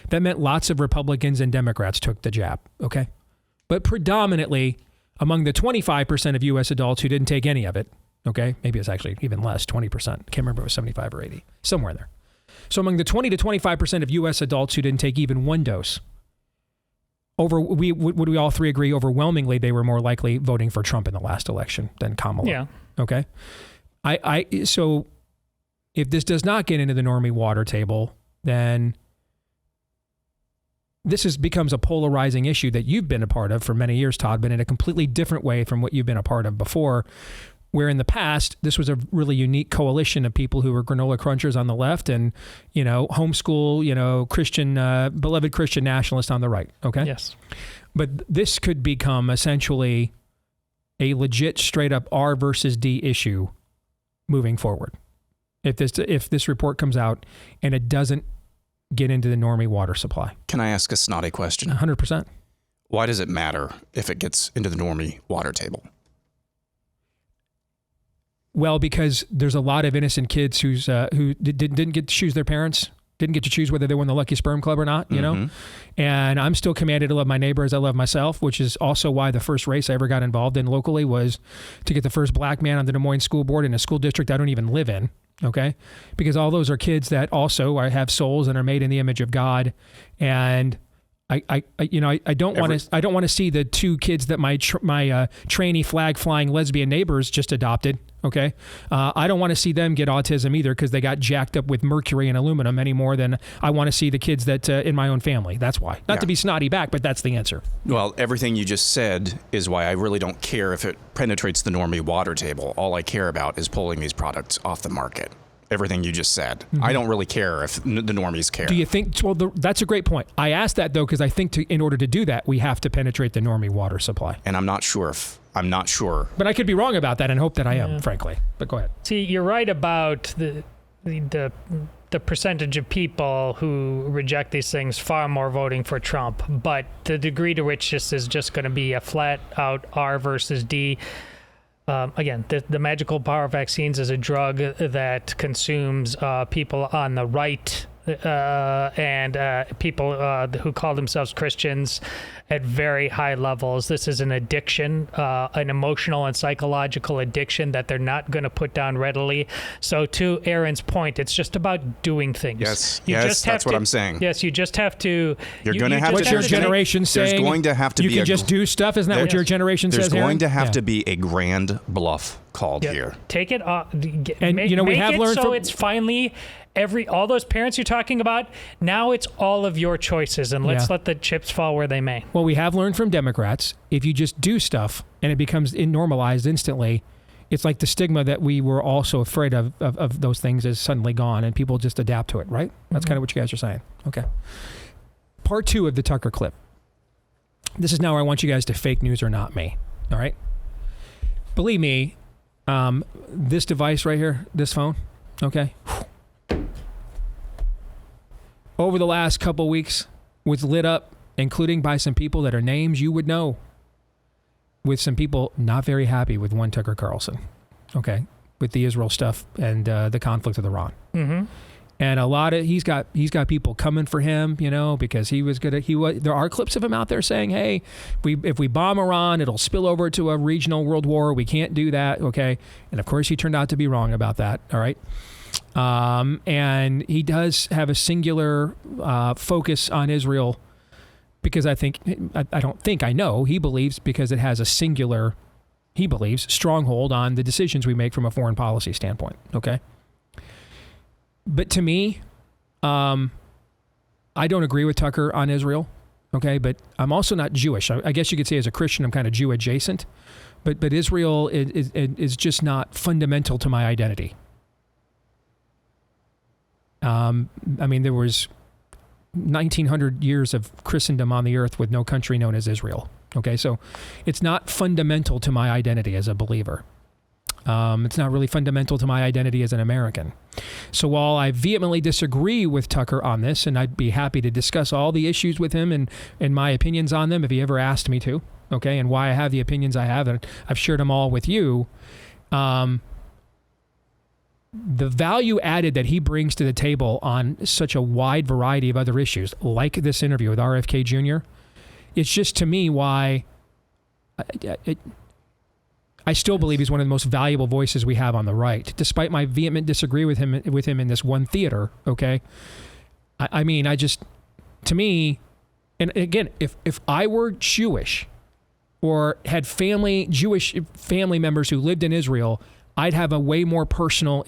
that meant lots of Republicans and Democrats took the jab. Okay. But predominantly among the 25% of U.S. adults who didn't take any of it, okay, maybe it's actually even less, 20%. I can't remember if it was 75 or 80, somewhere there. So among the 20 to 25% of U.S. adults who didn't take even one dose, would we all 3 agree overwhelmingly they were more likely voting for Trump in the last election than Kamala? Yeah. Okay. So if this does not get into the normie water table, then this becomes a polarizing issue that you've been a part of for many years, Todd, but in a completely different way from what you've been a part of before, where in the past, this was a really unique coalition of people who were granola crunchers on the left and, homeschool, Christian, beloved Christian nationalists on the right. Okay. Yes. But this could become essentially a legit straight up R versus D issue moving forward. If this report comes out and it doesn't get into the normie water supply. Can I ask a snotty question? 100%. Why does it matter if it gets into the normie water table? Well, because there's a lot of innocent kids who didn't get to choose their parents, didn't get to choose whether they won the Lucky Sperm Club or not, know? And I'm still commanded to love my neighbor as I love myself, which is also why the first race I ever got involved in locally was to get the first black man on the Des Moines school board in a school district I don't even live in. Okay. Because all those are kids that also have souls and are made in the image of God. And I don't want to see the 2 kids that my trainee flag flying lesbian neighbors just adopted. Okay. I don't want to see them get autism either because they got jacked up with mercury and aluminum any more than I want to see the kids that in my own family. That's why. Not to be snotty back, but that's the answer. Well, everything you just said is why I really don't care if it penetrates the normie water table. All I care about is pulling these products off the market. everything you just said. I don't really care if the normies care. Do you think? Well, that's a great point. I asked that though because I think in order to do that, we have to penetrate the normie water supply. And I'm not sure. But I could be wrong about that, and hope that I am, frankly. But go ahead. See, you're right about the percentage of people who reject these things far more voting for Trump, but the degree to which this is just going to be a flat out R versus D. Again, the magical power of vaccines is a drug that consumes people on the right and people who call themselves Christians at very high levels. This is an addiction, an emotional and psychological addiction that they're not going to put down readily. So to Aaron's point, it's just about doing things. Yes, that's what I'm saying. Yes, you just have to. You're going to have to. What's your generation saying? There's going to have to be. You can just do stuff. Isn't that what your generation says? There's going to have to be a grand bluff called here. Take it off. And we have learned so it's finally. All those parents you're talking about, now it's all of your choices, and let's let the chips fall where they may. Well, we have learned from Democrats, if you just do stuff and it becomes normalized instantly, it's like the stigma that we were all so afraid of those things is suddenly gone, and people just adapt to it, right? That's kind of what you guys are saying. Okay. Part 2 of the Tucker clip. This is now where I want you guys to fake news or not me, all right? Believe me, this device right here, this phone, okay? Over the last couple weeks was lit up, including by some people that are names you would know, with some people not very happy with one Tucker Carlson, okay, with the Israel stuff and the conflict with Iran. Mm-hmm. And a lot of he's got people coming for him, because he was good at there are clips of him out there saying, hey, if we bomb Iran, it'll spill over to a regional world war. We can't do that, okay? And of course, he turned out to be wrong about that. All right. And he does have a singular focus on Israel because I know he believes because it has a singular, he believes, stronghold on the decisions we make from a foreign policy standpoint. Okay. But to me, I don't agree with Tucker on Israel. Okay. But I'm also not Jewish. I guess you could say as a Christian, I'm kind of Jew adjacent, but Israel is just not fundamental to my identity. There was 1900 years of Christendom on the earth with no country known as Israel. Okay, so it's not fundamental to my identity as a believer. It's not really fundamental to my identity as an American. So while I vehemently disagree with Tucker on this, and I'd be happy to discuss all the issues with him and my opinions on them if he ever asked me to, okay, and why I have the opinions I have, and I've shared them all with you, the value added that he brings to the table on such a wide variety of other issues, like this interview with RFK Jr., it's just to me why I still believe he's one of the most valuable voices we have on the right, despite my vehement disagree with him in this one theater. Okay, to me, and again, if I were Jewish or had Jewish family members who lived in Israel, I'd have a way more personal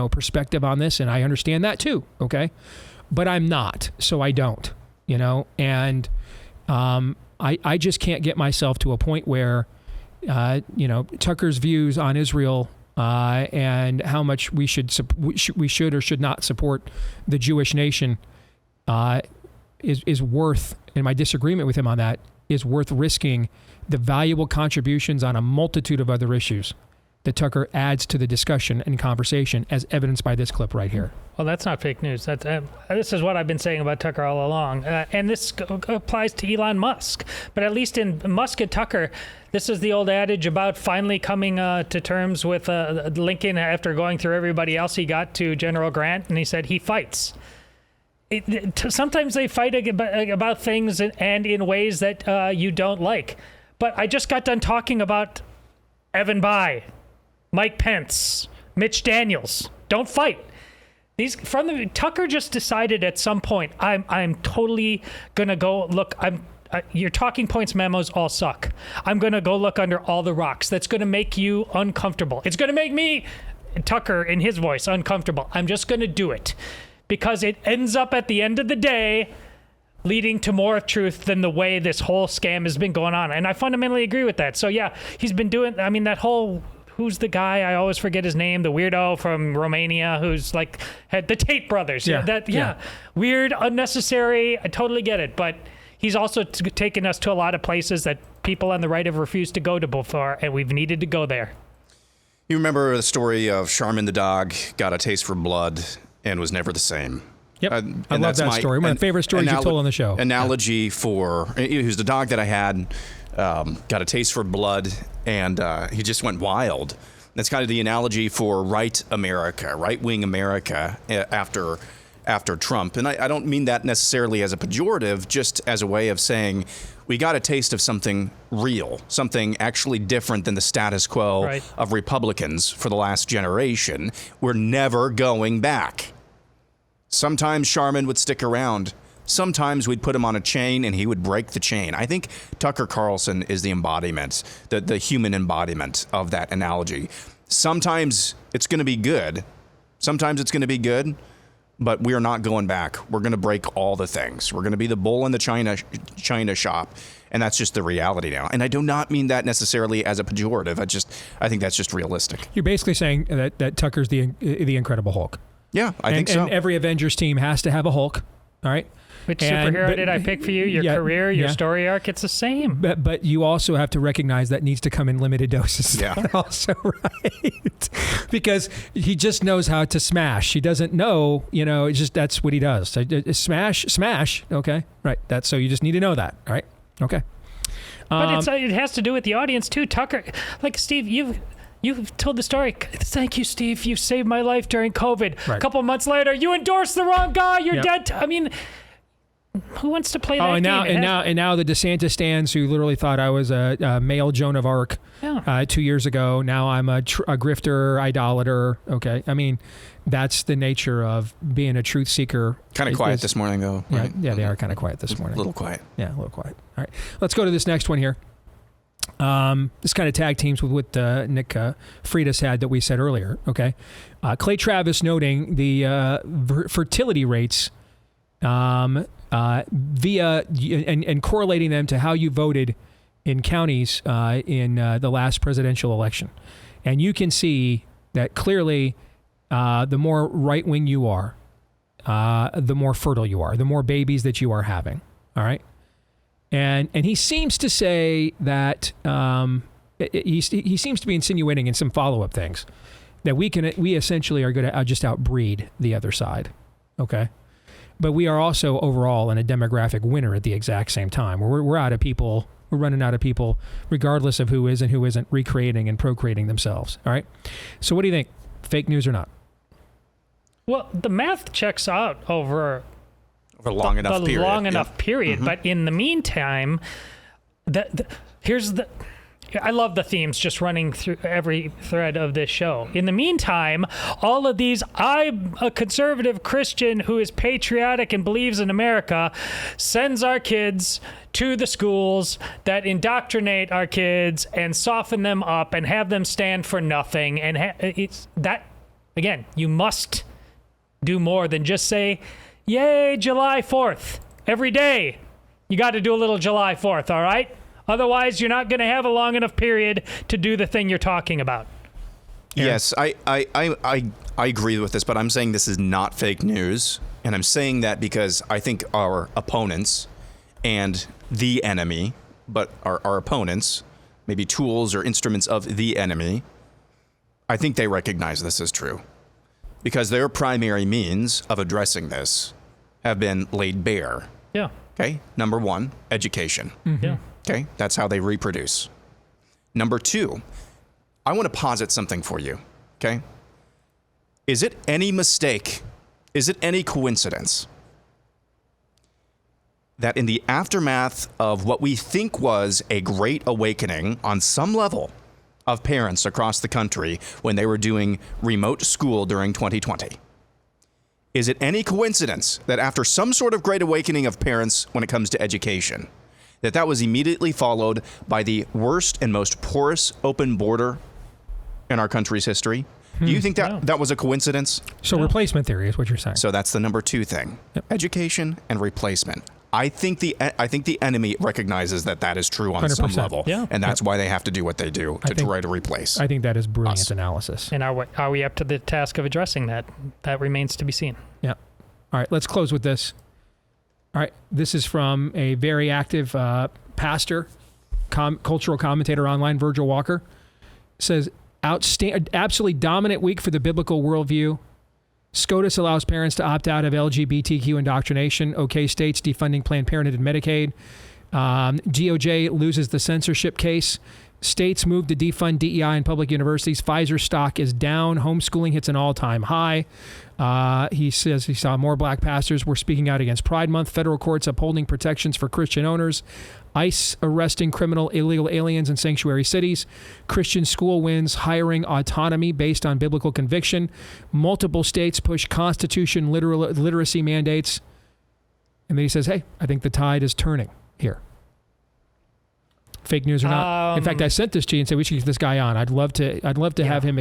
perspective on this, and I understand that too, okay? But I'm not, so I don't, and I just can't get myself to a point where, Tucker's views on Israel and how much we should or should not support the Jewish nation is worth, and my disagreement with him on that is worth risking the valuable contributions on a multitude of other issues that Tucker adds to the discussion and conversation, as evidenced by this clip right here. Well, that's not fake news. This is what I've been saying about Tucker all along. And this applies to Elon Musk. But at least in Musk and Tucker, this is the old adage about finally coming to terms with Lincoln after going through everybody else. He got to General Grant, and he said he fights. Sometimes they fight about things and in ways that you don't like. But I just got done talking about Evan Bayh, Mike Pence, Mitch Daniels. Don't fight. Tucker just decided at some point, I'm totally gonna go look. Your talking points memos all suck. I'm gonna go look under all the rocks. That's gonna make you uncomfortable. It's gonna make me, Tucker in his voice, uncomfortable. I'm just gonna do it because it ends up at the end of the day leading to more truth than the way this whole scam has been going on. And I fundamentally agree with that. So yeah, he's been doing, that whole who's the guy? I always forget his name. The weirdo from Romania who's like had the Tate brothers. Yeah. Weird, unnecessary. I totally get it, but he's also taken us to a lot of places that people on the right have refused to go to before, and we've needed to go there. You remember the story of Charmin the dog got a taste for blood and was never the same. Yep, I love that story. One of the favorite stories you've told on the show. Analogy for, he was the dog that I had, got a taste for blood, and he just went wild. That's kind of the analogy for right-wing America after Trump. And I don't mean that necessarily as a pejorative, just as a way of saying we got a taste of something real, something actually different than the status quo of Republicans for the last generation. We're never going back. Sometimes Charmin would stick around. Sometimes we'd put him on a chain and he would break the chain. I think Tucker Carlson is the embodiment, the human embodiment of that analogy. Sometimes it's going to be good. Sometimes it's going to be good. But we are not going back. We're going to break all the things. We're going to be the bull in the China shop. And that's just the reality now. And I do not mean that necessarily as a pejorative. I think that's just realistic. You're basically saying that Tucker's the Incredible Hulk. Yeah, I think so. And every Avengers team has to have a Hulk. All right. Which superhero did I pick for you? Your career, your story arc, it's the same. But you also have to recognize that needs to come in limited doses. Yeah. Also, right? Because he just knows how to smash. He doesn't know, it's just that's what he does. Smash. Okay. Right. So you just need to know that. All right. Okay. But it has to do with the audience too. Tucker, like Steve, You've told the story. Thank you, Steve. You saved my life during COVID. Right. A couple months later, you endorsed the wrong guy. You're dead. I mean, who wants to play that game? And now the DeSantis stands who literally thought I was a male Joan of Arc 2 years ago. Now I'm a grifter, idolater. Okay. I mean, that's the nature of being a truth seeker. Kind of quiet this morning, though. Right? Yeah, they are kind of quiet this morning. A little quiet. Yeah, a little quiet. All right. Let's go to this next one here. This kind of tag teams with what Nick Freitas had that we said earlier. Okay. Clay Travis noting the fertility rates via and correlating them to how you voted in counties in the last presidential election. And you can see that clearly the more right-wing you are, the more fertile you are, the more babies that you are having. All right. And he seems to say that he seems to be insinuating in some follow-up things that we essentially are going to just outbreed the other side. Okay. But we are also overall in a demographic winner at the exact same time. We're out of people. We're running out of people, regardless of who is and who isn't recreating and procreating themselves. All right. So what do you think? Fake news or not? Well, the math checks out over a long enough period. Long enough period. Mm-hmm. But in the meantime, I love the themes just running through every thread of this show. In the meantime, all of these, I'm a conservative Christian who is patriotic and believes in America, sends our kids to the schools that indoctrinate our kids and soften them up and have them stand for nothing. And it's that, again, you must do more than just say, yay, July 4th. Every day, you got to do a little July 4th, all right? Otherwise, you're not going to have a long enough period to do the thing you're talking about. Yeah. Yes, I agree with this, but I'm saying this is not fake news. And I'm saying that because I think our opponents and the enemy, but our opponents, maybe tools or instruments of the enemy, I think they recognize this as true. Because their primary means of addressing this have been laid bare. Yeah. Okay, number one, education. Mm-hmm. Yeah. Okay, that's how they reproduce. Number two, I want to posit something for you, okay? Is it any mistake, is it any coincidence that in the aftermath of what we think was a great awakening on some level of parents across the country when they were doing remote school during 2020, is it any coincidence that after some sort of great awakening of parents when it comes to education, that was immediately followed by the worst and most porous open border in our country's history? Do you think that was a coincidence? So replacement theory is what you're saying. So that's the number two thing. Yep. Education and replacement. I think the enemy recognizes that is true on some 100%. level, Yeah. and that's why they have to do what they do to try to replace. I think that is brilliant us. analysis. And are we up to the task of addressing that? That remains to be seen. Yeah. All right, let's close with this. All right, this is from a very active pastor, cultural commentator online, Virgil Walker. Says, absolutely dominant week for the biblical worldview. SCOTUS allows parents to opt out of LGBTQ indoctrination. OK states defunding Planned Parenthood and Medicaid. DOJ loses the censorship case. States move to defund DEI in public universities. Pfizer stock is down. Homeschooling hits an all-time high. He says he saw more black pastors were speaking out against Pride Month. Federal courts upholding protections for Christian owners. ICE arresting illegal aliens in sanctuary cities. Christian school wins hiring autonomy based on biblical conviction. Multiple states push constitution literacy mandates. And then he says, hey, I think the tide is turning here. Fake news or not. In fact, I sent this to you and said we should get this guy on. I'd love to have him,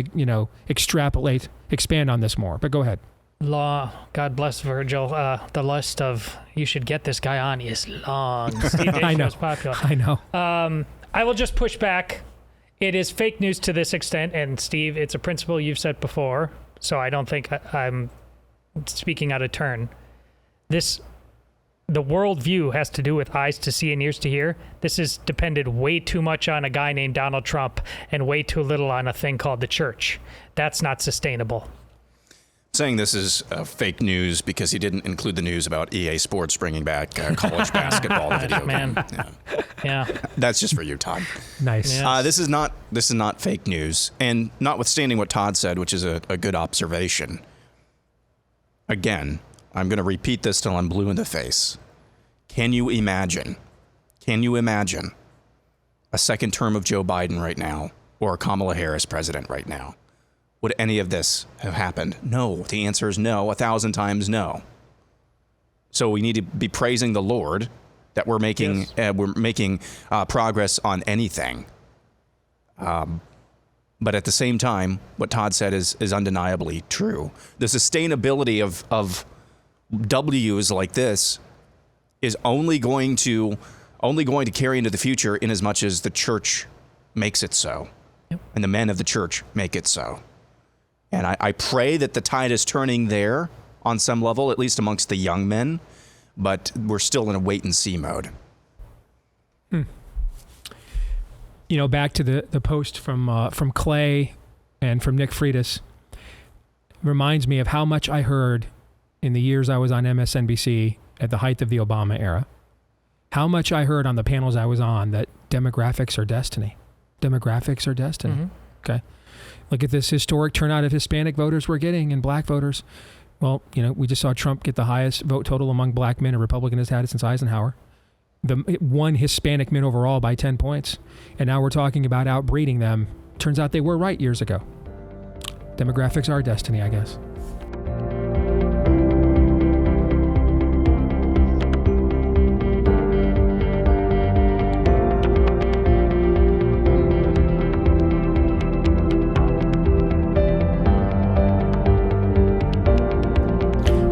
expand on this more. But go ahead. God bless Virgil. The list of you should get this guy on is long. Steve I know. is popular. I know. I will just push back. It is fake news to this extent, and Steve, it's a principle you've said before, so I don't think I'm speaking out of turn. The worldview has to do with eyes to see and ears to hear. This is depended way too much on a guy named Donald Trump and way too little on a thing called the church. That's not sustainable. Saying this is fake news because he didn't include the news about EA Sports bringing back college basketball video game. Yeah. That's just for you, Todd. Nice. Yeah. This is not fake news, and notwithstanding what Todd said, which is a good observation. Again, I'm going to repeat this till I'm blue in the face. Can you imagine a second term of Joe Biden right now or Kamala Harris president right now? Would any of this have happened? No. The answer is no, 1,000 times no. So we need to be praising the Lord that we're making progress on anything. But at the same time, what Todd said is undeniably true. The sustainability of W's like this is only going to carry into the future in as much as the church makes it so, and the men of the church make it so. And I pray that the tide is turning there on some level, at least amongst the young men, but we're still in a wait and see mode. Back to the post from Clay and from Nick Freitas reminds me of how much I heard in the years I was on MSNBC at the height of the Obama era. How much I heard on the panels I was on that demographics are destiny. Demographics are destiny. Mm-hmm. Okay. Look at this historic turnout of Hispanic voters we're getting and black voters. Well, we just saw Trump get the highest vote total among black men a Republican has had since Eisenhower. It won Hispanic men overall by 10 points. And now we're talking about outbreeding them. Turns out they were right years ago. Demographics are destiny, I guess.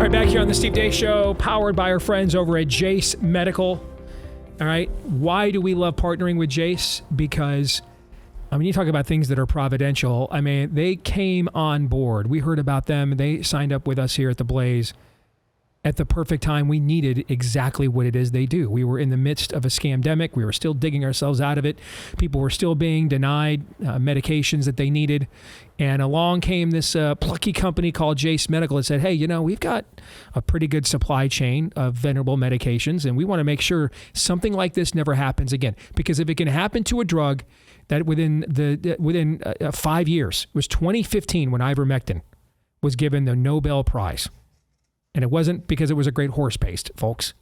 Back here on the Steve Deace Show, powered by our friends over at Jace Medical. All right. Why do we love partnering with Jace? Because, you talk about things that are providential. They came on board. We heard about them. They signed up with us here at the Blaze at the perfect time. We needed exactly what it is they do. We were in the midst of a scamdemic. We were still digging ourselves out of it. People were still being denied medications that they needed. And along came this plucky company called Jace Medical and said, hey, we've got a pretty good supply chain of venerable medications, and we want to make sure something like this never happens again. Because if it can happen to a drug that within 5 years, it was 2015 when ivermectin was given the Nobel Prize. And it wasn't because it was a great horse paste, folks,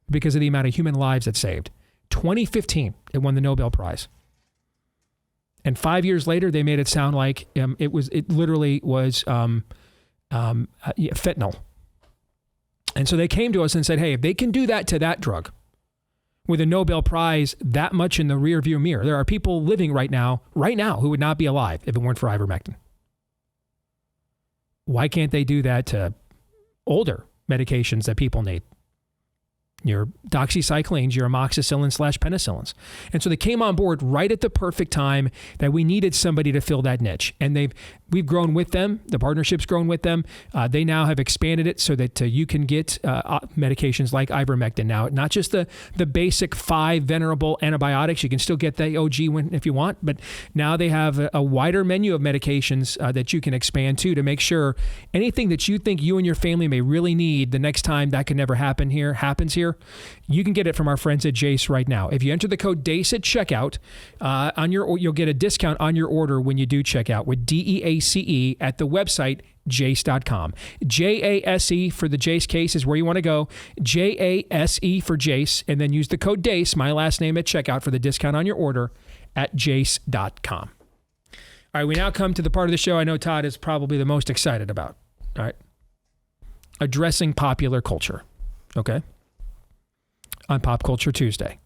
because of the amount of human lives it saved. 2015, it won the Nobel Prize. And 5 years later, they made it sound like it literally was fentanyl. And so they came to us and said, hey, if they can do that to that drug with a Nobel Prize that much in the rearview mirror, there are people living right now, who would not be alive if it weren't for ivermectin. Why can't they do that to older medications that people need? your doxycyclines, your amoxicillin/penicillins. And so they came on board right at the perfect time that we needed somebody to fill that niche. And we've grown with them. The partnership's grown with them. They now have expanded it so that you can get medications like ivermectin now, not just the basic 5 venerable antibiotics. You can still get the OG one if you want, but now they have a wider menu of medications that you can expand to make sure anything that you think you and your family may really need the next time that could never happens here. You can get it from our friends at Jace right now. If you enter the code DACE at checkout, you'll get a discount on your order when you do check out with DEACE at the website jace.com. JASE for the Jace case is where you want to go. JASE for Jace, and then use the code DACE, my last name, at checkout for the discount on your order at jace.com. All right, we now come to the part of the show I know Todd is probably the most excited about. All right. Addressing popular culture. Okay. On Pop Culture Tuesday.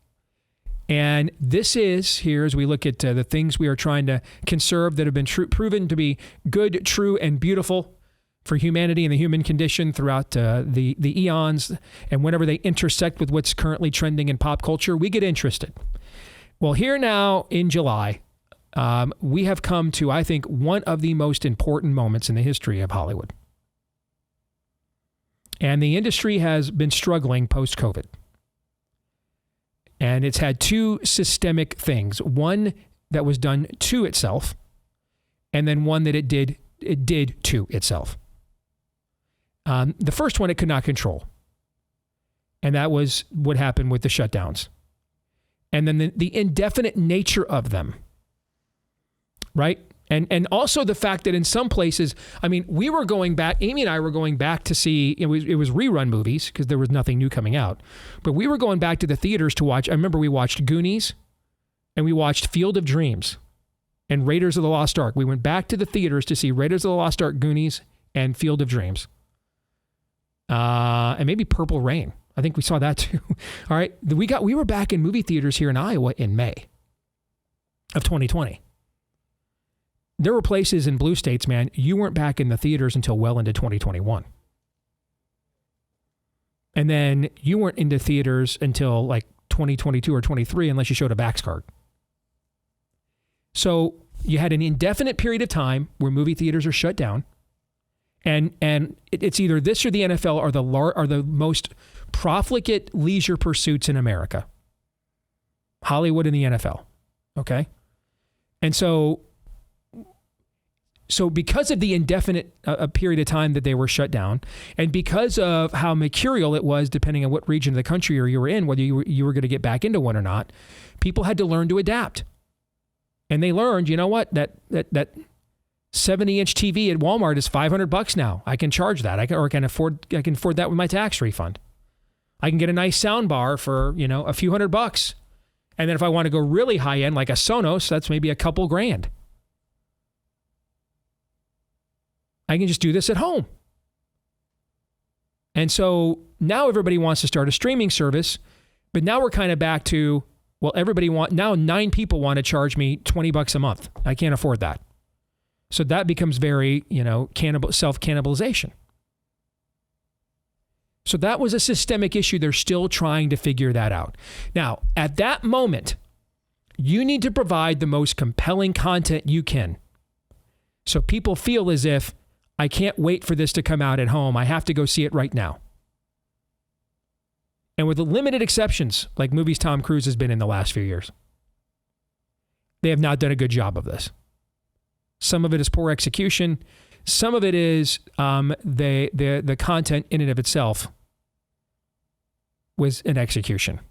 And this is, here as we look at the things we are trying to conserve that have been proven to be good, true, and beautiful for humanity and the human condition throughout the eons. And whenever they intersect with what's currently trending in pop culture, we get interested. Well, here now in July, we have come to, I think, one of the most important moments in the history of Hollywood. And the industry has been struggling post-COVID. And it's had 2 systemic things. One that was done to itself, and then one that it did to itself. The first one it could not control. And that was what happened with the shutdowns. And then the indefinite nature of them. Right? And also the fact that in some places, I mean, we were going back, Amy and I were going back to see, it was rerun movies because there was nothing new coming out. But we were going back to the theaters to watch, I remember we watched Goonies and we watched Field of Dreams and Raiders of the Lost Ark. We went back to the theaters to see Raiders of the Lost Ark, Goonies, and Field of Dreams. And maybe Purple Rain. I think we saw that too. All right. We were back in movie theaters here in Iowa in May of 2020. There were places in blue states, man, you weren't back in the theaters until well into 2021. And then you weren't into theaters until like 2022 or 23 unless you showed a Vax card. So you had an indefinite period of time where movie theaters are shut down. And it's either this or the NFL are the most profligate leisure pursuits in America. Hollywood and the NFL. Okay? And so because of the indefinite period of time that they were shut down, and because of how mercurial it was, depending on what region of the country you were in, whether you were going to get back into one or not, people had to learn to adapt. And they learned, you know what, that 70-inch TV at Walmart is $500 now. I can charge that. I can afford that with my tax refund. I can get a nice sound bar for, a few $100. And then if I want to go really high end, like a Sonos, that's maybe a couple grand. I can just do this at home. And so now everybody wants to start a streaming service, but now we're kind of back to, well, now 9 people want to charge me $20 a month. I can't afford that. So that becomes very, self-cannibalization. So that was a systemic issue. They're still trying to figure that out. Now, at that moment, you need to provide the most compelling content you can. So people feel as if, I can't wait for this to come out at home. I have to go see it right now. And with the limited exceptions, like movies Tom Cruise has been in the last few years, they have not done a good job of this. Some of it is poor execution. Some of it is the content in and of itself was an execution.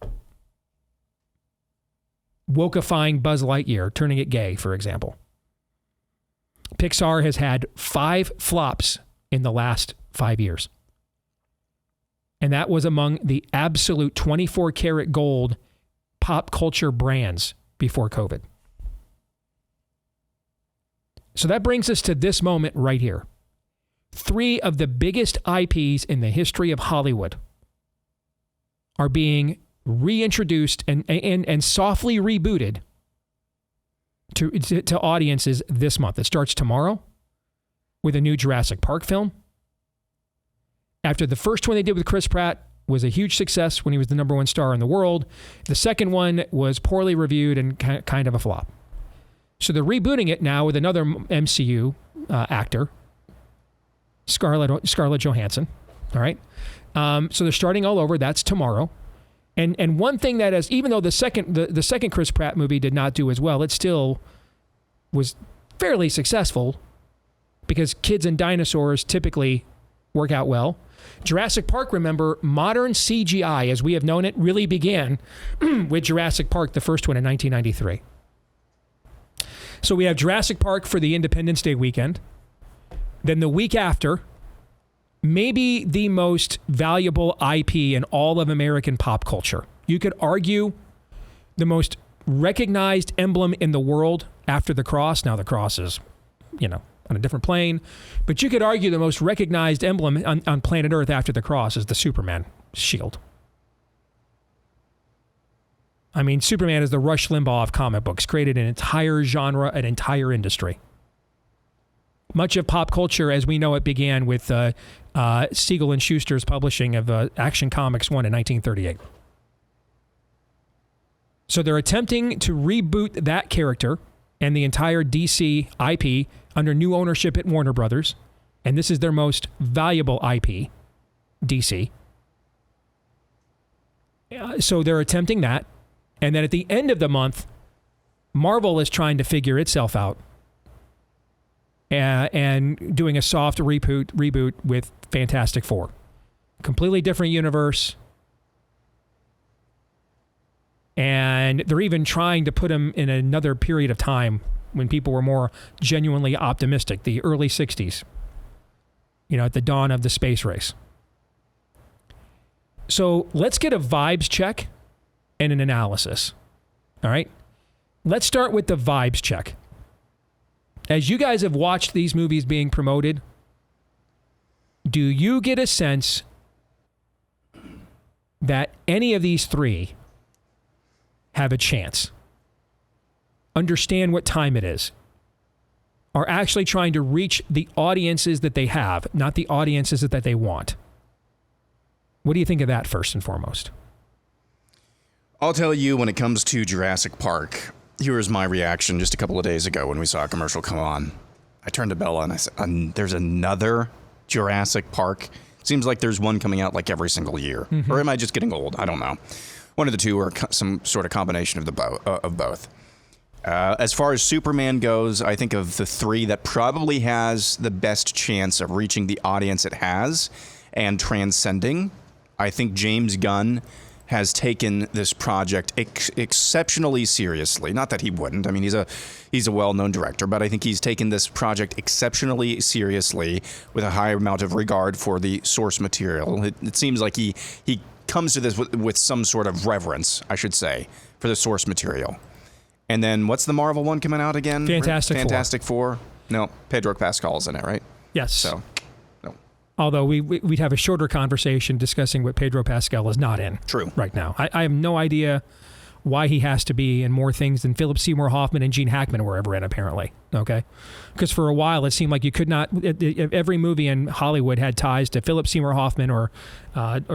Wokeifying Buzz Lightyear, turning it gay, for example. Pixar has had 5 flops in the last 5 years. And that was among the absolute 24 karat gold pop culture brands before COVID. So that brings us to this moment right here. 3 of the biggest IPs in the history of Hollywood are being reintroduced and softly rebooted to audiences this month. It starts tomorrow with a new Jurassic Park film. After the first one they did with Chris Pratt was a huge success when he was the number one star in the world. The second one was poorly reviewed and kind of a flop. So they're rebooting it now with another MCU actor, Scarlett Johansson. All right. So they're starting all over. That's tomorrow. And one thing that is, even though the second Chris Pratt movie did not do as well, it still was fairly successful because kids and dinosaurs typically work out well. Jurassic Park, remember, modern CGI as we have known it really began with Jurassic Park, the first one in 1993. So we have Jurassic Park for the Independence Day weekend. Then the week after, maybe the most valuable IP in all of American pop culture. You could argue the most recognized emblem in the world after the cross. Now the cross is, on a different plane. But you could argue the most recognized emblem on planet Earth after the cross is the Superman shield. I mean, Superman is the Rush Limbaugh of comic books, created an entire genre, an entire industry. Much of pop culture as we know it began with Siegel and Schuster's publishing of Action Comics 1 in 1938. So they're attempting to reboot that character and the entire DC IP under new ownership at Warner Brothers. And this is their most valuable IP, DC. So they're attempting that. And then at the end of the month, Marvel is trying to figure itself out and doing a soft reboot with Fantastic Four. Completely different universe. And they're even trying to put them in another period of time when people were more genuinely optimistic, the early 60s, at the dawn of the space race. So let's get a vibes check and an analysis. All right? Let's start with the vibes check. As you guys have watched these movies being promoted, do you get a sense that any of these three have a chance? Understand what time it is. Are actually trying to reach the audiences that they have, not the audiences that they want. What do you think of that first and foremost? I'll tell you, when it comes to Jurassic Park, here was my reaction just a couple of days ago when we saw a commercial come on. I turned to Bella and I said, there's another Jurassic Park? Seems like there's one coming out like every single year. Mm-hmm. Or am I just getting old? I don't know. One of the two, or some sort of combination of both. As far as Superman goes, I think of the three that probably has the best chance of reaching the audience it has and transcending. I think James Gunn has taken this project exceptionally seriously. Not that he wouldn't. I mean, he's a well-known director, but I think he's taken this project exceptionally seriously with a high amount of regard for the source material. It seems like he comes to this with some sort of reverence, I should say, for the source material. And then what's the Marvel one coming out again? Fantastic Four. No, Pedro Pascal's in it, right? Yes. So. Although we'd have a shorter conversation discussing what Pedro Pascal is not in. True. Right now. I have no idea why he has to be in more things than Philip Seymour Hoffman and Gene Hackman were ever in, apparently. Okay? Because for a while it seemed like you could not... Every movie in Hollywood had ties to Philip Seymour Hoffman or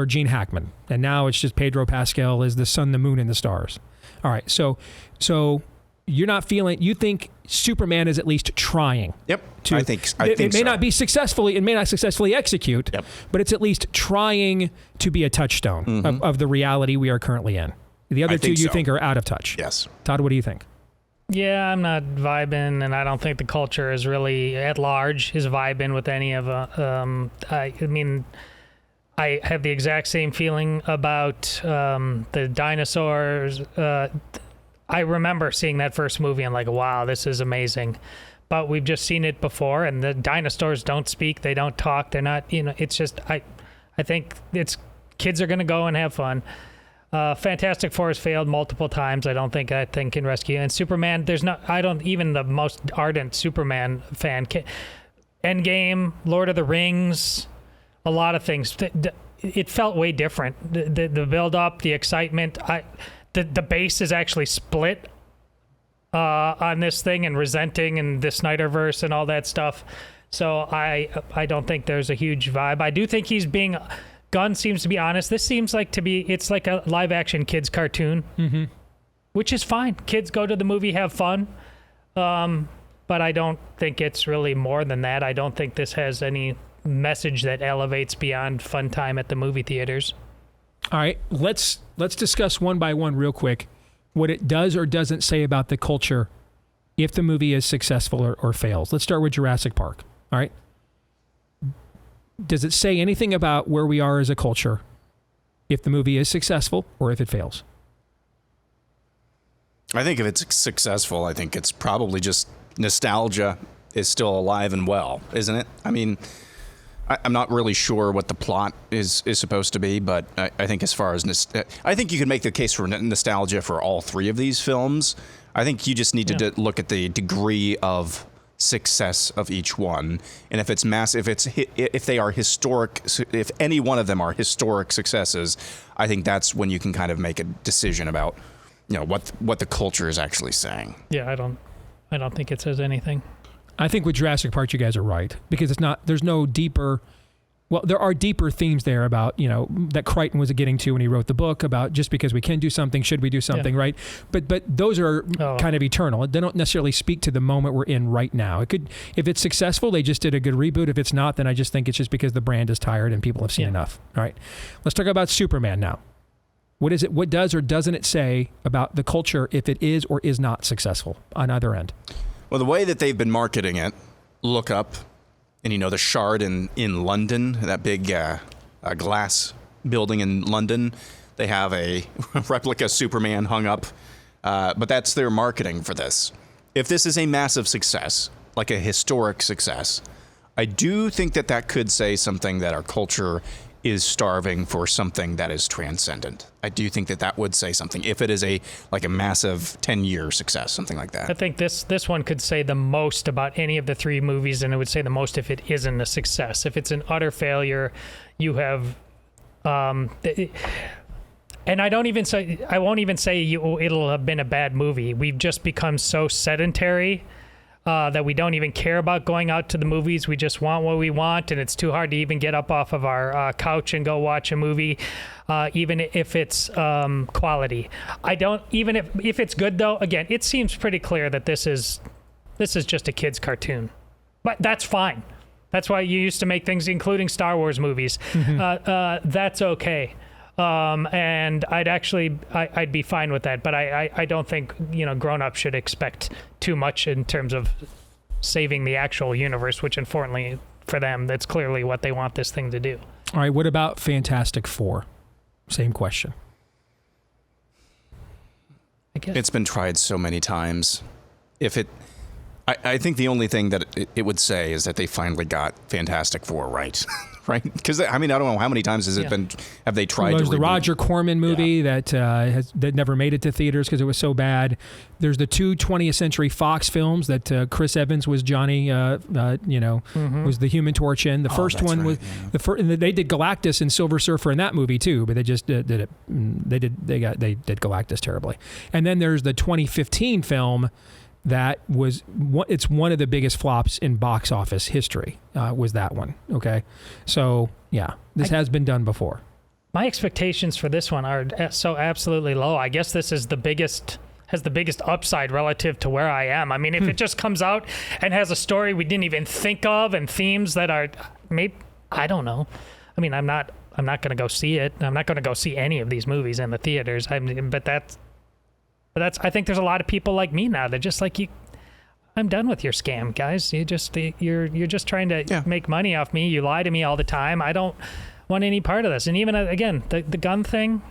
Gene Hackman. And now it's just Pedro Pascal is the sun, the moon, and the stars. All right. So you're not feeling... You think Superman is at least trying. Yep. I think it may not be successfully, it may not successfully execute, yep, but it's at least trying to be a touchstone of the reality we are currently in. The other two you think are out of touch. Yes. Todd, what do you think? Yeah, I'm not vibing, and I don't think the culture is really at large is vibing with any of I mean, I have the exact same feeling about the dinosaurs. I remember seeing that first movie and like, wow, this is amazing. But we've just seen it before, and the dinosaurs don't speak, they don't talk, they're not, it's just, I think it's kids are going to go and have fun. Fantastic Four has failed multiple times. I don't think that thing can rescue. And Superman, even the most ardent Superman fan Endgame, Lord of the Rings, a lot of things. It felt way different. The build up, the excitement, the base is actually split on this thing and resenting and the Snyderverse and all that stuff. So I don't think there's a huge vibe. I do think he's being Gunn seems to be honest. This seems like it's like a live action kids cartoon, which is fine. Kids go to the movie, have fun. But I don't think it's really more than that. I don't think this has any message that elevates beyond fun time at the movie theaters. All right, let's discuss one by one real quick what it does or doesn't say about the culture if the movie is successful or fails. Let's start with Jurassic Park. All right. Does it say anything about where we are as a culture if the movie is successful or if it fails? I think if it's successful, I think it's probably just nostalgia is still alive and well, isn't it? I mean, I'm not really sure what the plot is supposed to be, but I think as far as I think you can make the case for nostalgia for all three of these films. I think you just need to look at the degree of success of each one, and if it's massive, if they are historic, if any one of them are historic successes, I think that's when you can kind of make a decision about, what the culture is actually saying. Yeah, I don't think it says anything. I think with Jurassic Park, you guys are right, because there's no deeper, well, there are deeper themes there about, that Crichton was getting to when he wrote the book about just because we can do something, should we do something, right? But those are kind of eternal. They don't necessarily speak to the moment we're in right now. It could, if it's successful, they just did a good reboot. If it's not, then I just think it's just because the brand is tired and people have seen enough. All right, let's talk about Superman now. What is it? What does or doesn't it say about the culture if it is or is not successful on either end? Well, the way that they've been marketing it, look up, and the Shard in London, that big glass building in London, they have a replica Superman hung up, but that's their marketing for this. If this is a massive success, like a historic success, I do think that could say something that our culture is starving for something that is transcendent. I do think that would say something if it is a massive 10-year success, something like that. I think this one could say the most about any of the three movies, and it would say the most if it isn't a success. If it's an utter failure, you have, and I won't even say it'll have been a bad movie. We've just become so sedentary that we don't even care about going out to the movies. We just want what we want, and it's too hard to even get up off of our couch and go watch a movie, even if it's quality. I don't, even if it's good though. Again, it seems pretty clear that this is just a kid's cartoon, but that's fine. That's why you used to make things, including Star Wars movies. That's okay. And I'd be fine with that, but I don't think, grown-ups should expect too much in terms of saving the actual universe, which unfortunately for them, that's clearly what they want this thing to do. All right, what about Fantastic Four? Same question. I guess. It's been tried so many times. I think the only thing that it would say is that they finally got Fantastic Four right. Right? Because, I don't know how many times have they tried to There's reboot? the Roger Corman movie that never made it to theaters because it was so bad. There's the two 20th Century Fox films that Chris Evans was Johnny, was the Human Torch in. The first one was they did Galactus and Silver Surfer in that movie too, but they just did it. They did Galactus terribly. And then there's the 2015 film that was it's one of the biggest flops in box office history. Was that one? Okay, so yeah, this has been done before. My expectations for this one are so absolutely low. I guess this is has the biggest upside relative to where I am. I mean, if it just comes out and has a story we didn't even think of and themes that are maybe, I don't know. I mean, I'm not going to go see it. I'm not going to go see any of these movies in the theaters. I think there's a lot of people like me now that just like you. I'm done with your scam, guys. You're just trying to make money off me. You lie to me all the time. I don't want any part of this. And even again, the gun thing.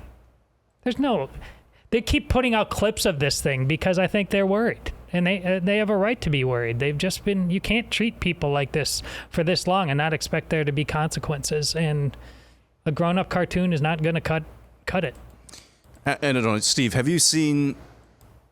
They keep putting out clips of this thing because I think they're worried, and they have a right to be worried. They've just been. You can't treat people like this for this long and not expect there to be consequences. And a grown-up cartoon is not going to cut it. And I don't know, Steve, have you seen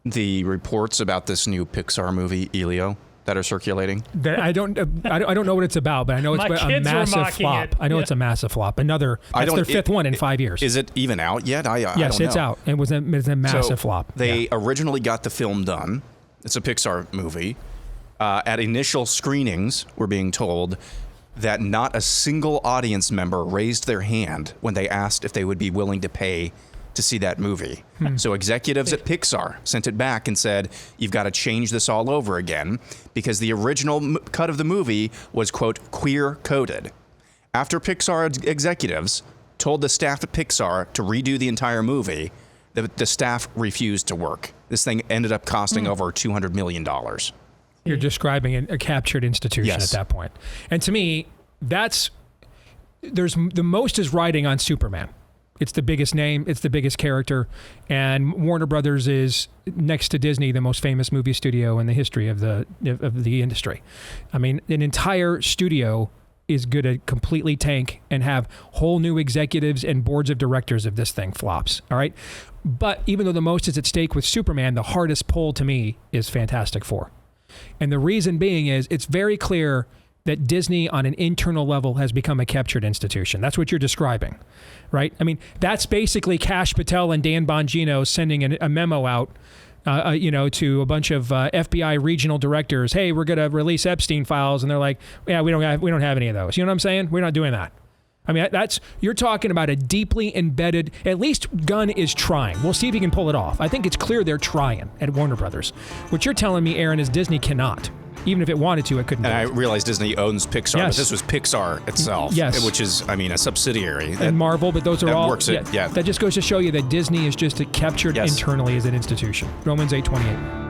the reports about this new Pixar movie, Elio, that are circulating? I don't know what it's about, but I know it's a massive flop. I know it's a massive flop. That's their fifth one in 5 years. Is it even out yet? Yes, it's out. It's a massive flop. They originally got the film done. It's a Pixar movie. At initial screenings, we're being told, that not a single audience member raised their hand when they asked if they would be willing to pay to see that movie. So executives at Pixar sent it back and said, you've got to change this all over again because the original cut of the movie was, quote, queer coded. After Pixar executives told the staff at Pixar to redo the entire movie, the staff refused to work. This thing ended up costing over $200 million. You're describing a captured institution at that point. And to me, the most is riding on Superman. It's the biggest name, it's the biggest character, and Warner Brothers is, next to Disney, the most famous movie studio in the history of the industry. I mean, an entire studio is going to completely tank and have whole new executives and boards of directors if this thing flops, all right? But even though the most is at stake with Superman, the hardest pull to me is Fantastic Four. And the reason being is it's very clear that Disney on an internal level has become a captured institution. That's what you're describing, right? I mean, that's basically Kash Patel and Dan Bongino sending a memo out, to a bunch of FBI regional directors. Hey, we're going to release Epstein files, and they're like, yeah, we don't have any of those. You know what I'm saying? We're not doing that. I mean, you're talking about a deeply embedded. At least Gunn is trying. We'll see if he can pull it off. I think it's clear they're trying at Warner Brothers. What you're telling me, Aaron, is Disney cannot. Even if it wanted to, it couldn't. And I realize Disney owns Pixar, but this was Pixar itself, which is, a subsidiary. And Marvel, but those are all. That just goes to show you that Disney is just captured internally as an institution. Romans 8:28.